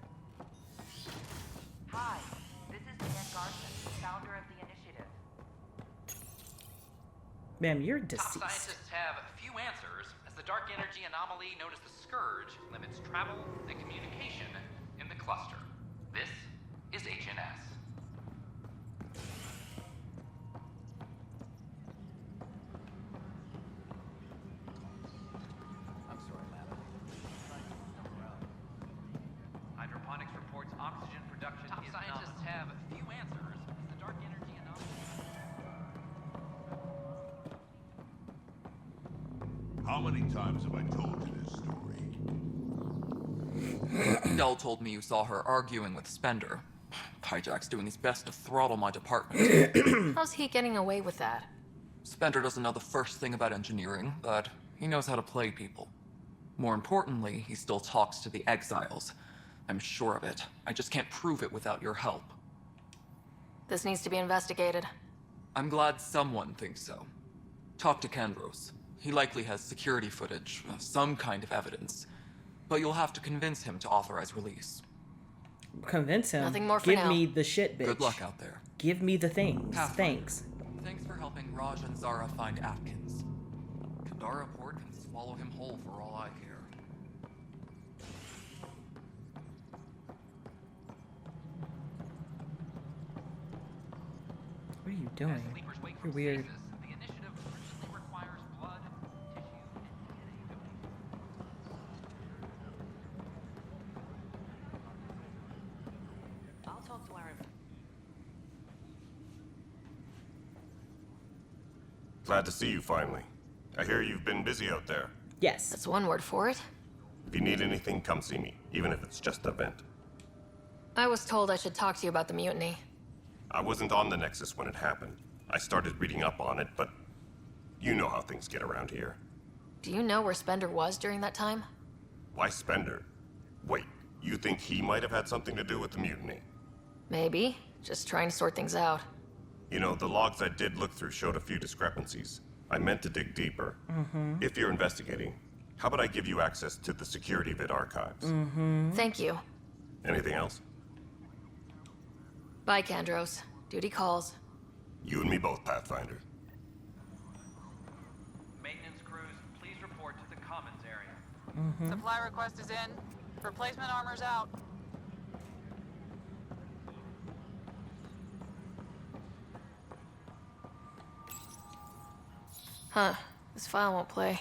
Hi, this is Dan Garson, founder of the initiative. Ma'am, you're Top deceased. scientists have few answers, as the dark energy anomaly known as the Scourge limits travel and communication in the cluster. This is HNS. Hydroponics reports oxygen production Top scientists have few answers, as the dark energy anomaly... How many times have I told you this story? Dell told me you saw her arguing with Spender. Hijack's doing his best to throttle my department. How's he getting away with that? Spender doesn't know the first thing about engineering, but he knows how to play people. More importantly, he still talks to the exiles. I'm sure of it. I just can't prove it without your help. This needs to be investigated. I'm glad someone thinks so. Talk to Kandros. He likely has security footage, some kind of evidence. But you'll have to convince him to authorize release. Convince him. Nothing more for Give now. me the shit, bitch. Good luck out there. Give me the things. Pathfinder. Thanks. Thanks for helping Raj and Zara find Atkins. Kadara Port can swallow him whole for all I care. What are you doing? You're weird. The initiative urgently requires blood, tissue, and DNA I'll talk to Aaron. Glad to see you finally. I hear you've been busy out there. Yes. That's one word for it. If you need anything, come see me, even if it's just a vent. I was told I should talk to you about the mutiny. I wasn't on the Nexus when it happened. I started reading up on it, but you know how things get around here. Do you know where Spender was during that time? Why Spender? Wait, you think he might have had something to do with the mutiny? Maybe. Just trying to sort things out. You know, the logs I did look through showed a few discrepancies. I meant to dig deeper. Mm-hmm. If you're investigating, how about I give you access to the security vid archives? Mm-hmm. Thank you. Anything else? Bye, Kandros. Duty calls. You and me both, Pathfinder. Maintenance crews, please report to the commons area. Mm-hmm. Supply request is in. Replacement armor's out. Huh. This file won't play.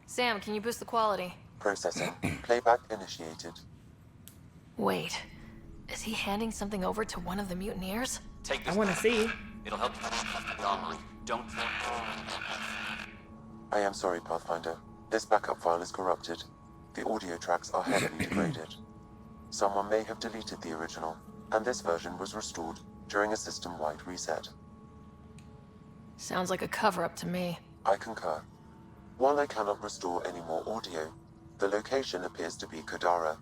Sam, can you boost the quality? Processing. Playback initiated. Wait. Is he handing something over to one of the mutineers? Take I this. want to see. It'll help you. Armory. Don't. I am sorry, Pathfinder. This backup file is corrupted. The audio tracks are heavily degraded. Someone may have deleted the original, and this version was restored during a system-wide reset. Sounds like a cover-up to me. I concur. While I cannot restore any more audio, the location appears to be Kadara.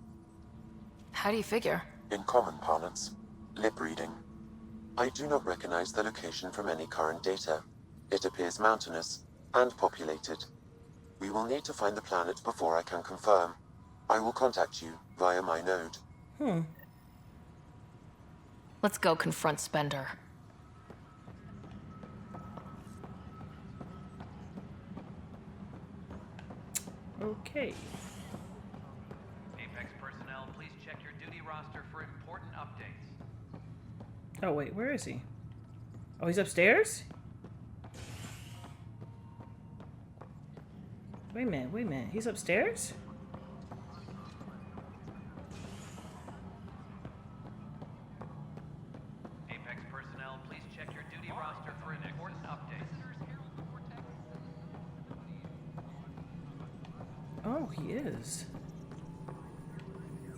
How do you figure? In common parlance, lip reading. I do not recognize the location from any current data. It appears mountainous and populated. We will need to find the planet before I can confirm. I will contact you via my node. Let's go confront Spender. Okay. Apex personnel, please check your roster for important updates. Oh, wait, where is he? Oh, he's upstairs? Wait a minute. He's upstairs? Apex personnel, please check your duty roster for important updates. Oh, he is.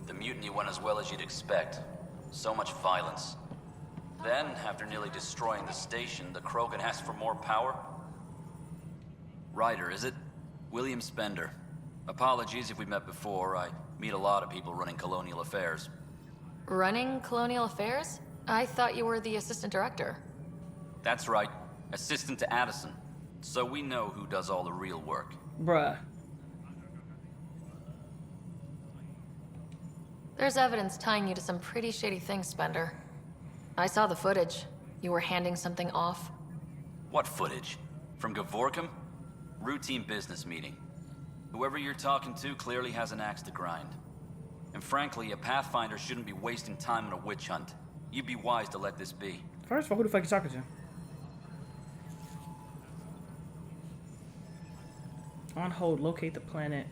The mutiny went as well as you'd expect. So much violence. Then, after nearly destroying the station, the Krogan asked for more power? Ryder, is it? William Spender. Apologies if we met before. I meet a lot of people running colonial affairs. Running colonial affairs? I thought you were the assistant director. That's right. Assistant to Addison. So we know who does all the real work. Bruh. There's evidence tying you to some pretty shady things, Spender. I saw the footage. You were handing something off. What footage? From Gavorkum? Routine business meeting. Whoever you're talking to clearly has an axe to grind. And frankly, a Pathfinder shouldn't be wasting time on a witch hunt. You'd be wise to let this be. First of all, who the fuck you talking to? On hold, locate the planet.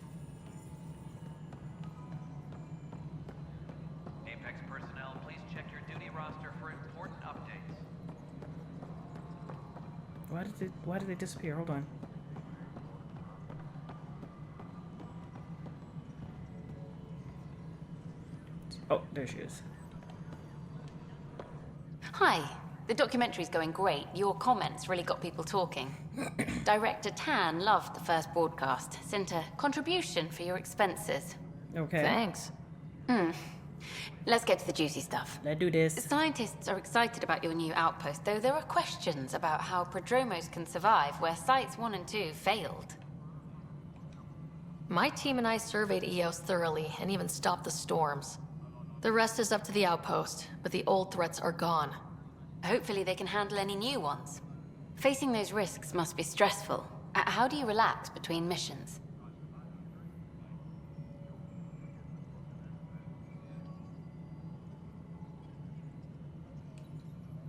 Apex personnel, please check your duty roster for important updates. Why did they disappear? Hold on. Oh, there she is. Hi. The documentary's going great. Your comments really got people talking. Director Tan loved the first broadcast. Sent a contribution for your expenses. Okay. Thanks. Let's get to the juicy stuff. Let's do this. Scientists are excited about your new outpost, though there are questions about how prodromos can survive where Sites 1 and 2 failed. My team and I surveyed EOS thoroughly and even stopped the storms. The rest is up to the outpost, but the old threats are gone. Hopefully they can handle any new ones. Facing those risks must be stressful. How do you relax between missions?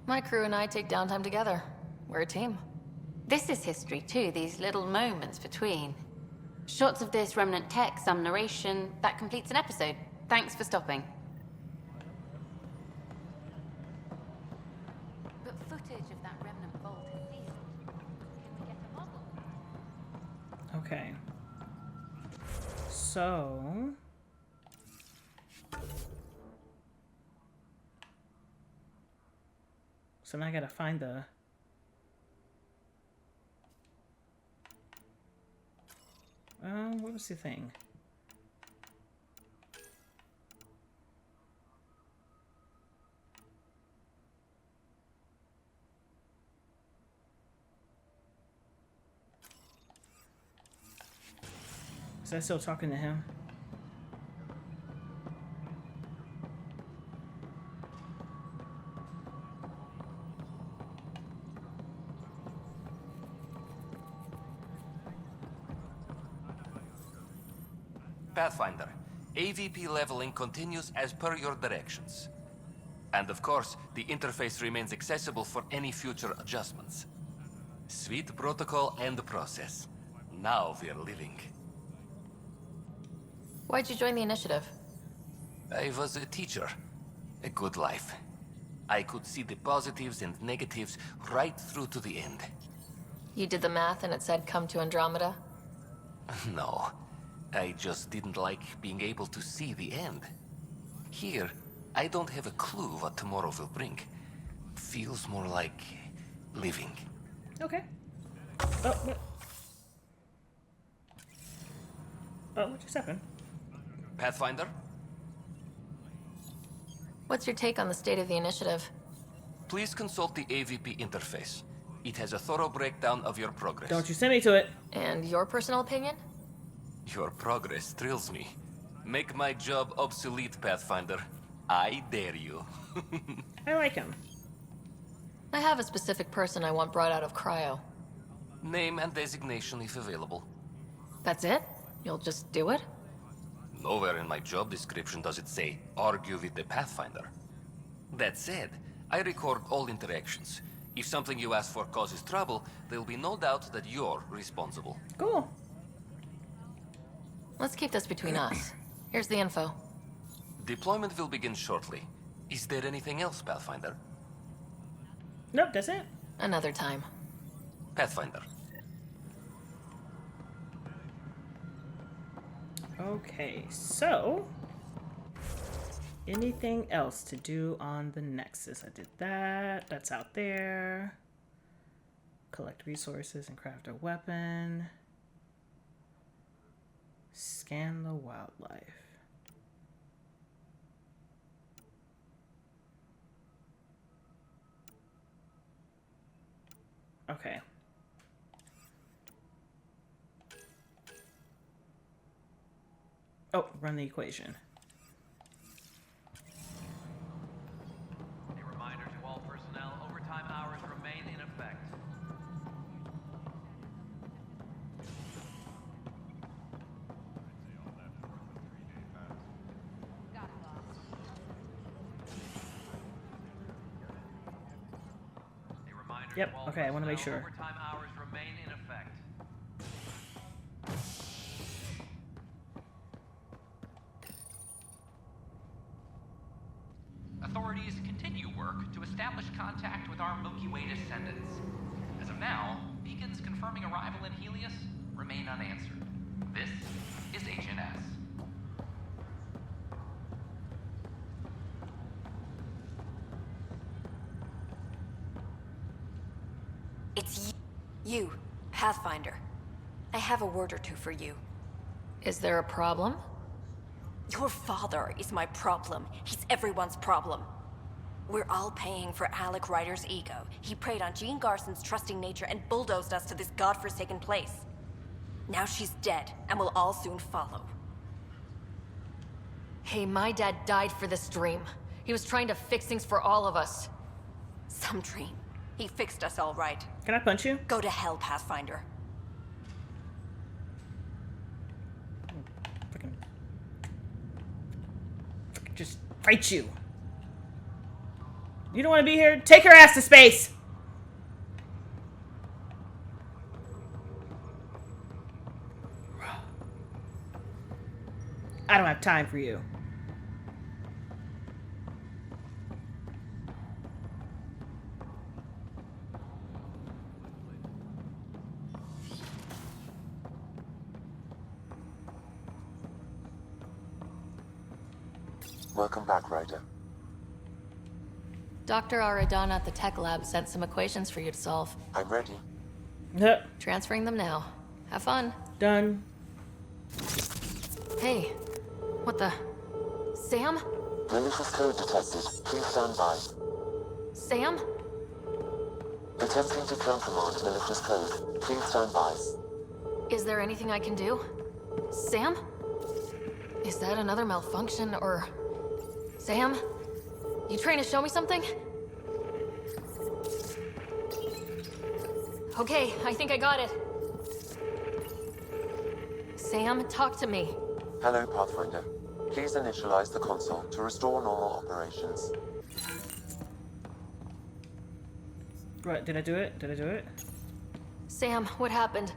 My crew and I take downtime together. We're a team. This is history too, these little moments between. Shots of this remnant tech, some narration, that completes an episode. Thanks for stopping. But footage of that remnant vault is sealed. Can we get a model? Okay. So... So now I gotta find the... what was the thing? Is I still talking to him? Pathfinder, AVP leveling continues as per your directions. And of course, the interface remains accessible for any future adjustments. Sweet protocol and process. Now we're living. Why'd you join the initiative? I was a teacher. A good life. I could see the positives and negatives right through to the end. You did the math and it said come to Andromeda? No. I just didn't like being able to see the end. Here, I don't have a clue what tomorrow will bring. Feels more like living. Okay. Oh, what? Oh, what just happened? Pathfinder? What's your take on the state of the initiative? Please consult the AVP interface. It has a thorough breakdown of your progress. Don't you send me to it. And your personal opinion? Your progress thrills me. Make my job obsolete, Pathfinder. I dare you. I like him. I have a specific person I want brought out of cryo. Name and designation if available. That's it? You'll just do it? Nowhere in my job description does it say, argue with the Pathfinder. That said, I record all interactions. If something you ask for causes trouble, there'll be no doubt that you're responsible. Cool. Let's keep this between us. Here's the info. Deployment will begin shortly. Is there anything else, Pathfinder? Nope, that's it. Another time. Pathfinder. Okay, so anything else to do on the Nexus? I did that. That's out there. Collect resources and craft a weapon. Scan the wildlife. Okay. Oh, run the equation. A reminder to all personnel, overtime hours remain in effect. A reminder Yep, to all okay, I want to make personnel, sure. overtime hours remain in effect. Authorities continue work to establish contact with our Milky Way descendants. As of now, beacons confirming arrival in Helios remain unanswered. This is HNS. It's you, Pathfinder. I have a word or two for you. Is there a problem? Your father is my problem. He's everyone's problem. We're all paying for Alec Ryder's ego. He preyed on Jean Garson's trusting nature and bulldozed us to this godforsaken place. Now she's dead, and we'll all soon follow. Hey, my dad died for this dream. He was trying to fix things for all of us. Some dream. He fixed us all right. Can I punch you? Go to hell, Pathfinder. Freaking just fight you. You don't want to be here? Take her ass to space. I don't have time for you. Welcome back, Ryder. Dr. Aradana at the tech lab sent some equations for you to solve. I'm ready. Yep. Transferring them now. Have fun. Done. Hey, what the? Sam? Malicious code detected. Please stand by. Sam? Attempting to countermand malicious code. Please stand by. Is there anything I can do? Sam? Is that another malfunction, or... Sam? You trying to show me something? Okay, I think I got it. Sam, talk to me. Hello, Pathfinder. Please initialize the console to restore normal operations. Right, did I do it? Did I do it? Sam, what happened?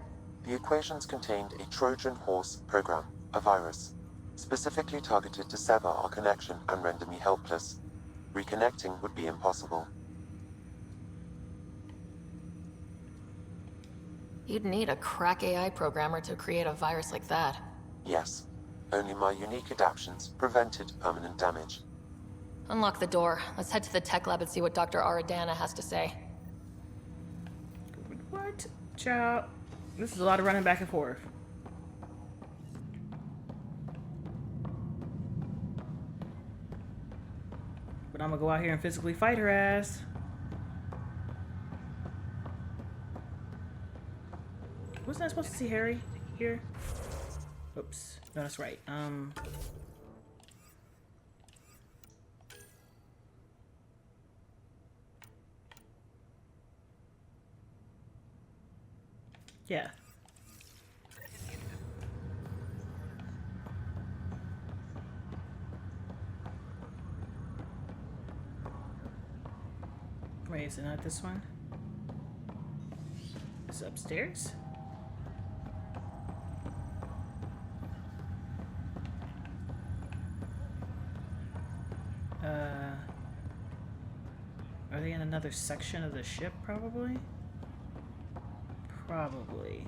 The equations contained a Trojan horse program, a virus, specifically targeted to sever our connection and render me helpless. Reconnecting would be impossible. You'd need a crack AI programmer to create a virus like that. Yes. Only my unique adaptions prevented permanent damage. Unlock the door. Let's head to the tech lab and see what Dr. Aradana has to say. What? Ciao. This is a lot of running back and forth. But I'm gonna go out here and physically fight her ass. Wasn't I supposed to see Harry here? Oops. No, that's right. Yeah. Wait, is it not this one? Is it upstairs? Are they in another section of the ship, probably? Probably.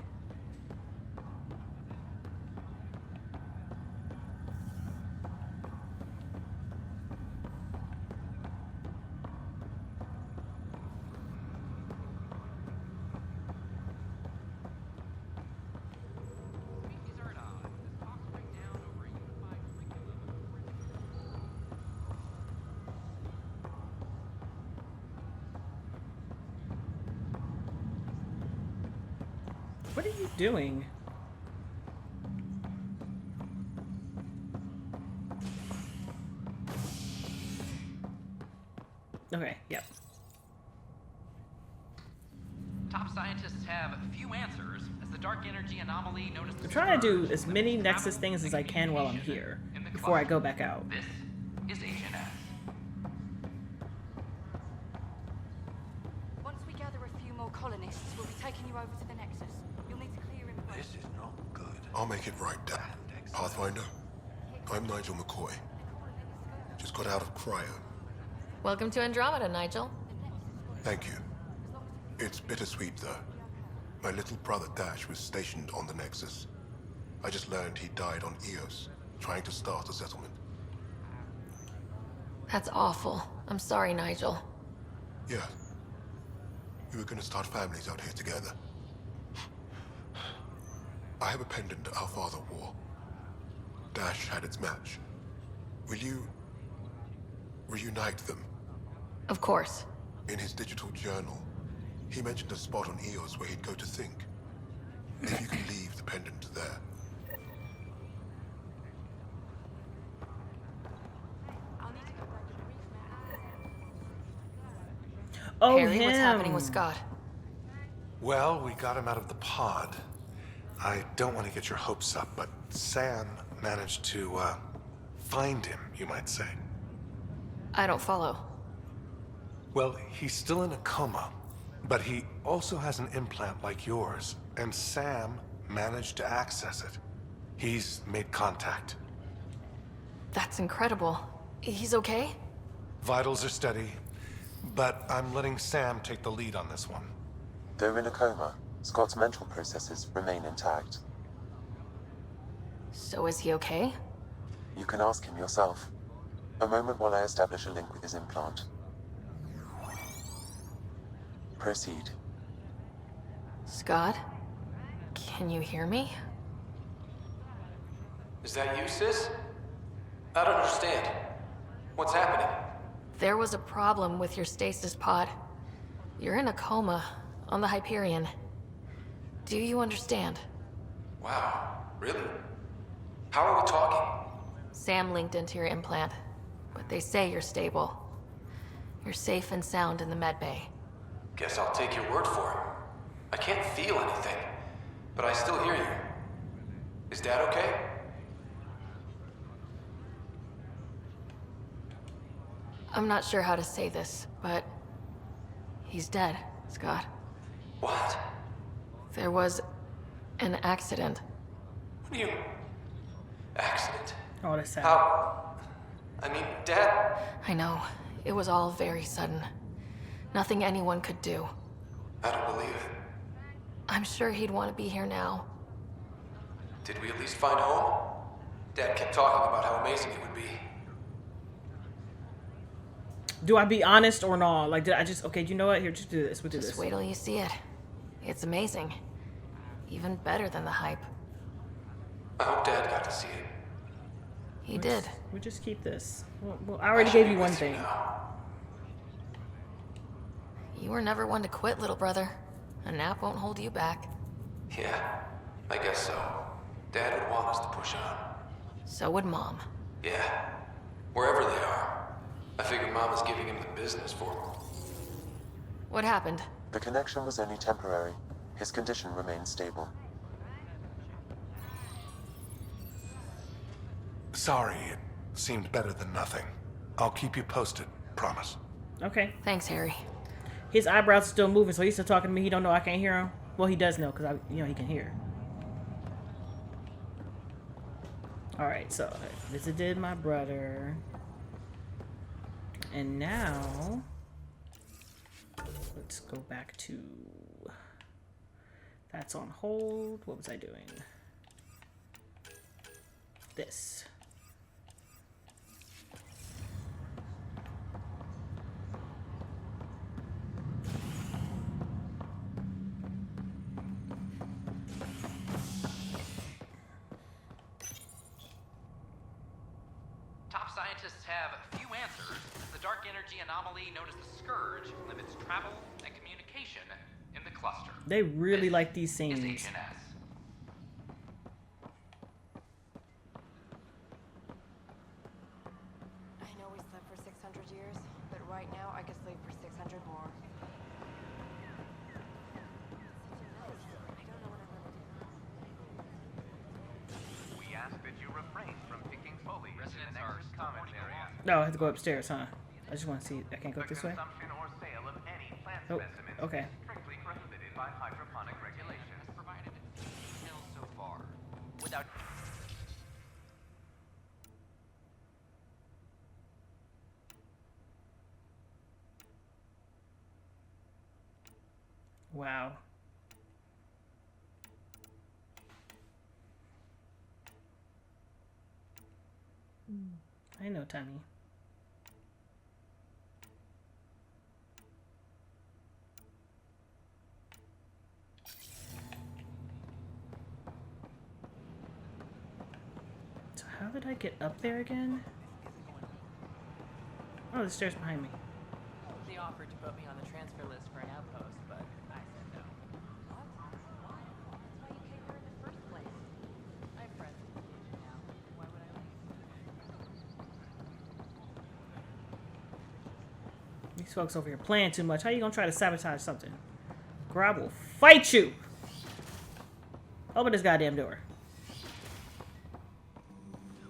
What are you doing? Okay, yep. Top scientists have few answers, as the dark energy anomaly known as the I'm trying to do as many Nexus things as I can while I'm here, before I go back out. This is Agent S. Once we gather a few more colonists, we'll be taking you over to the Nexus. You'll need to clear immigration. This is not good. I'll make it right, Dad. Pathfinder, I'm Nigel McCoy. Just got out of cryo. Welcome to Andromeda, Nigel. Thank you. It's bittersweet, though. My little brother Dash was stationed on the Nexus. I just learned he died on Eos, trying to start a settlement. That's awful. I'm sorry, Nigel. Yeah. We were gonna start families out here together. I have a pendant our father wore. Dash had its match. Will you reunite them? Of course. In his digital journal, he mentioned a spot on Eos where he'd go to think. If you can leave the pendant there. Oh, Harry, what's happening with him. Scott? Well, we got him out of the pod. I don't want to get your hopes up, but Sam managed to, find him, you might say. I don't follow. Well, he's still in a coma, but he also has an implant like yours, and Sam managed to access it. He's made contact. That's incredible. He's okay? Vitals are steady, but I'm letting Sam take the lead on this one. Though in a coma, Scott's mental processes remain intact. So is he okay? You can ask him yourself. A moment while I establish a link with his implant. Proceed. Scott? Can you hear me? Is that you, sis? I don't understand. What's happening? There was a problem with your stasis pod. You're in a coma on the Hyperion. Do you understand? Wow, really? How are we talking? Sam linked into your implant, but they say you're stable. You're safe and sound in the medbay. Guess I'll take your word for it. I can't feel anything, but I still hear you. Is Dad okay? I'm not sure how to say this, but he's dead, Scott. What? There was an accident. What do you... Accident? Oh, that's sad. How? I mean, Dad... I know. It was all very sudden. Nothing anyone could do. I don't believe it. I'm sure he'd want to be here now. Did we at least find home? Dad kept talking about how amazing it would be. Do I be honest or not? Like, did I just... Okay, you know what? Here, just do this. We'll do this. Just wait till you see it. It's amazing. Even better than the hype. I hope Dad got to see it. He did. We just keep this. Well, I already gave you one thing. You were never one to quit, little brother. A nap won't hold you back. Yeah, I guess so. Dad would want us to push on. So would Mom. Yeah, wherever they are. I figure Mom is giving him the business for him. What happened? The connection was only temporary. His condition remains stable. Sorry, it seemed better than nothing. I'll keep you posted, promise. Okay. Thanks, Harry. His eyebrows are still moving, so he's still talking to me. He don't know I can't hear him. Well, he does know, because he can hear. Alright, so I visited my brother. And now, let's go back to... That's on hold. What was I doing? This. Top scientists have few answers. The dark energy anomaly known as the Scourge limits travel and communication in the cluster. They really like these scenes. Agent S. I know we slept for 600 years, but right now I could sleep for 600 more. We ask that you refrain from picking foliage in the NEXUS comment area. No, I have to go upstairs, huh? I just want to see. I can't go this way? Or sale of any plant Oh, specimens okay. is strictly prohibited by hydroponic regulations. Provided details so far. Without Wow. I know, Tommy. So how did I get up there again? Oh, the stairs behind me. They offered to put me on the transfer list for an outpost, but I said no. These folks over here playing too much. How you gonna try to sabotage something? Or I will fight you! Open this goddamn door.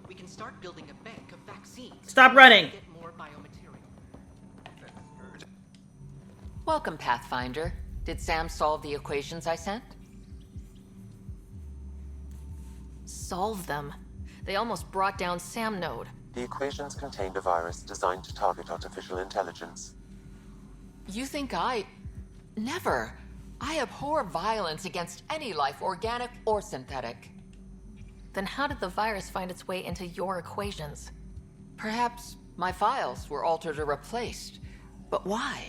We can start building a bank of vaccines. Stop running! Get more biomaterial. Welcome, Pathfinder. Did Sam solve the equations I sent? Solve them. They almost brought down Sam Node. The equations contained a virus designed to target artificial intelligence. You think I... Never. I abhor violence against any life, organic or synthetic. Then how did the virus find its way into your equations? Perhaps my files were altered or replaced. But why?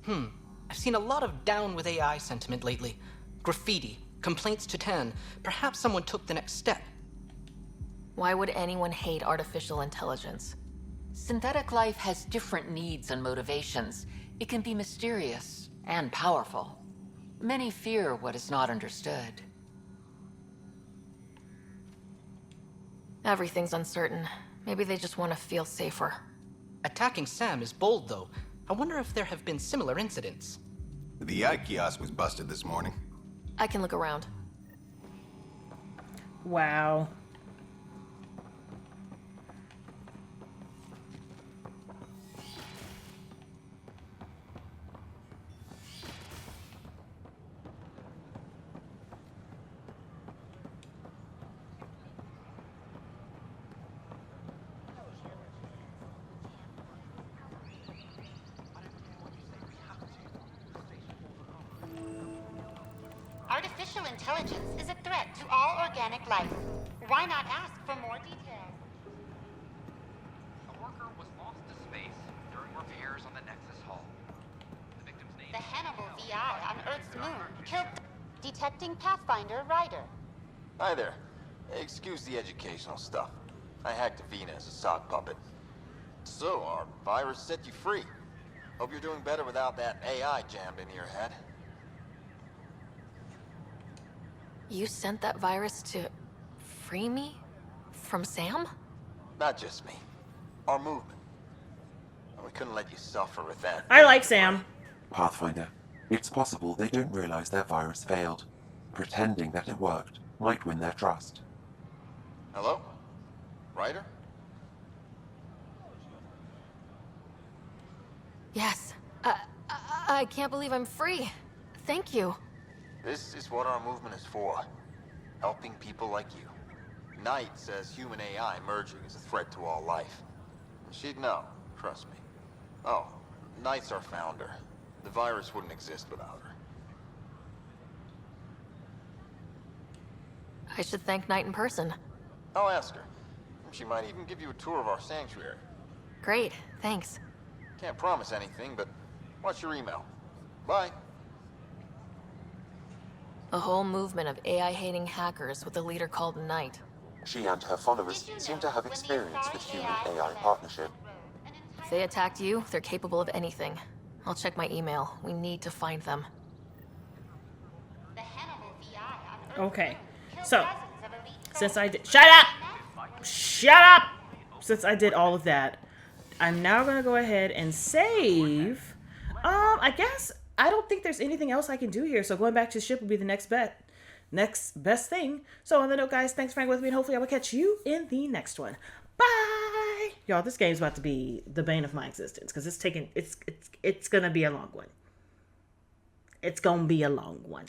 I've seen a lot of down with AI sentiment lately. Graffiti, complaints to 10. Perhaps someone took the next step. Why would anyone hate artificial intelligence? Synthetic life has different needs and motivations. It can be mysterious and powerful. Many fear what is not understood. Everything's uncertain. Maybe they just want to feel safer. Attacking Sam is bold, though. I wonder if there have been similar incidents. The eye kiosk was busted this morning. I can look around. Wow. Artificial intelligence is a threat to all organic life. Why not ask for more details? a worker was lost to space during repairs on the NEXUS hull. The victim's name The Hannibal VI on Earth's moon killed detecting Pathfinder Ryder. Hi there. Excuse the educational stuff. I hacked Avina as a sock puppet. So, our virus set you free. Hope you're doing better without that AI jammed into your head. You sent that virus to free me? From Sam? Not just me. Our movement. We couldn't let you suffer with that. I like Sam. Pathfinder, it's possible they don't realize their virus failed. Pretending that it worked might win their trust. Hello? Ryder? Yes. I can't believe I'm free. Thank you. This is what our movement is for. Helping people like you. Knight says human AI merging is a threat to all life. She'd know, trust me. Oh, Knight's our founder. The virus wouldn't exist without her. I should thank Knight in person. I'll ask her. She might even give you a tour of our sanctuary. Great, thanks. Can't promise anything, but watch your email. Bye. A whole movement of AI-hating hackers with a leader called Knight. She and her followers seem to have experience with human-AI partnership. If they attacked you, they're capable of anything. I'll check my email. We need to find them. Okay, so since I did, shut up! Since I did all of that, I'm now gonna go ahead and save. I guess I don't think there's anything else I can do here. So going back to the ship will be the next best thing. So on the note, guys, thanks for hanging with me, and hopefully I will catch you in the next one. Bye, y'all. This game's about to be the bane of my existence because it's gonna be a long one. It's gonna be a long one.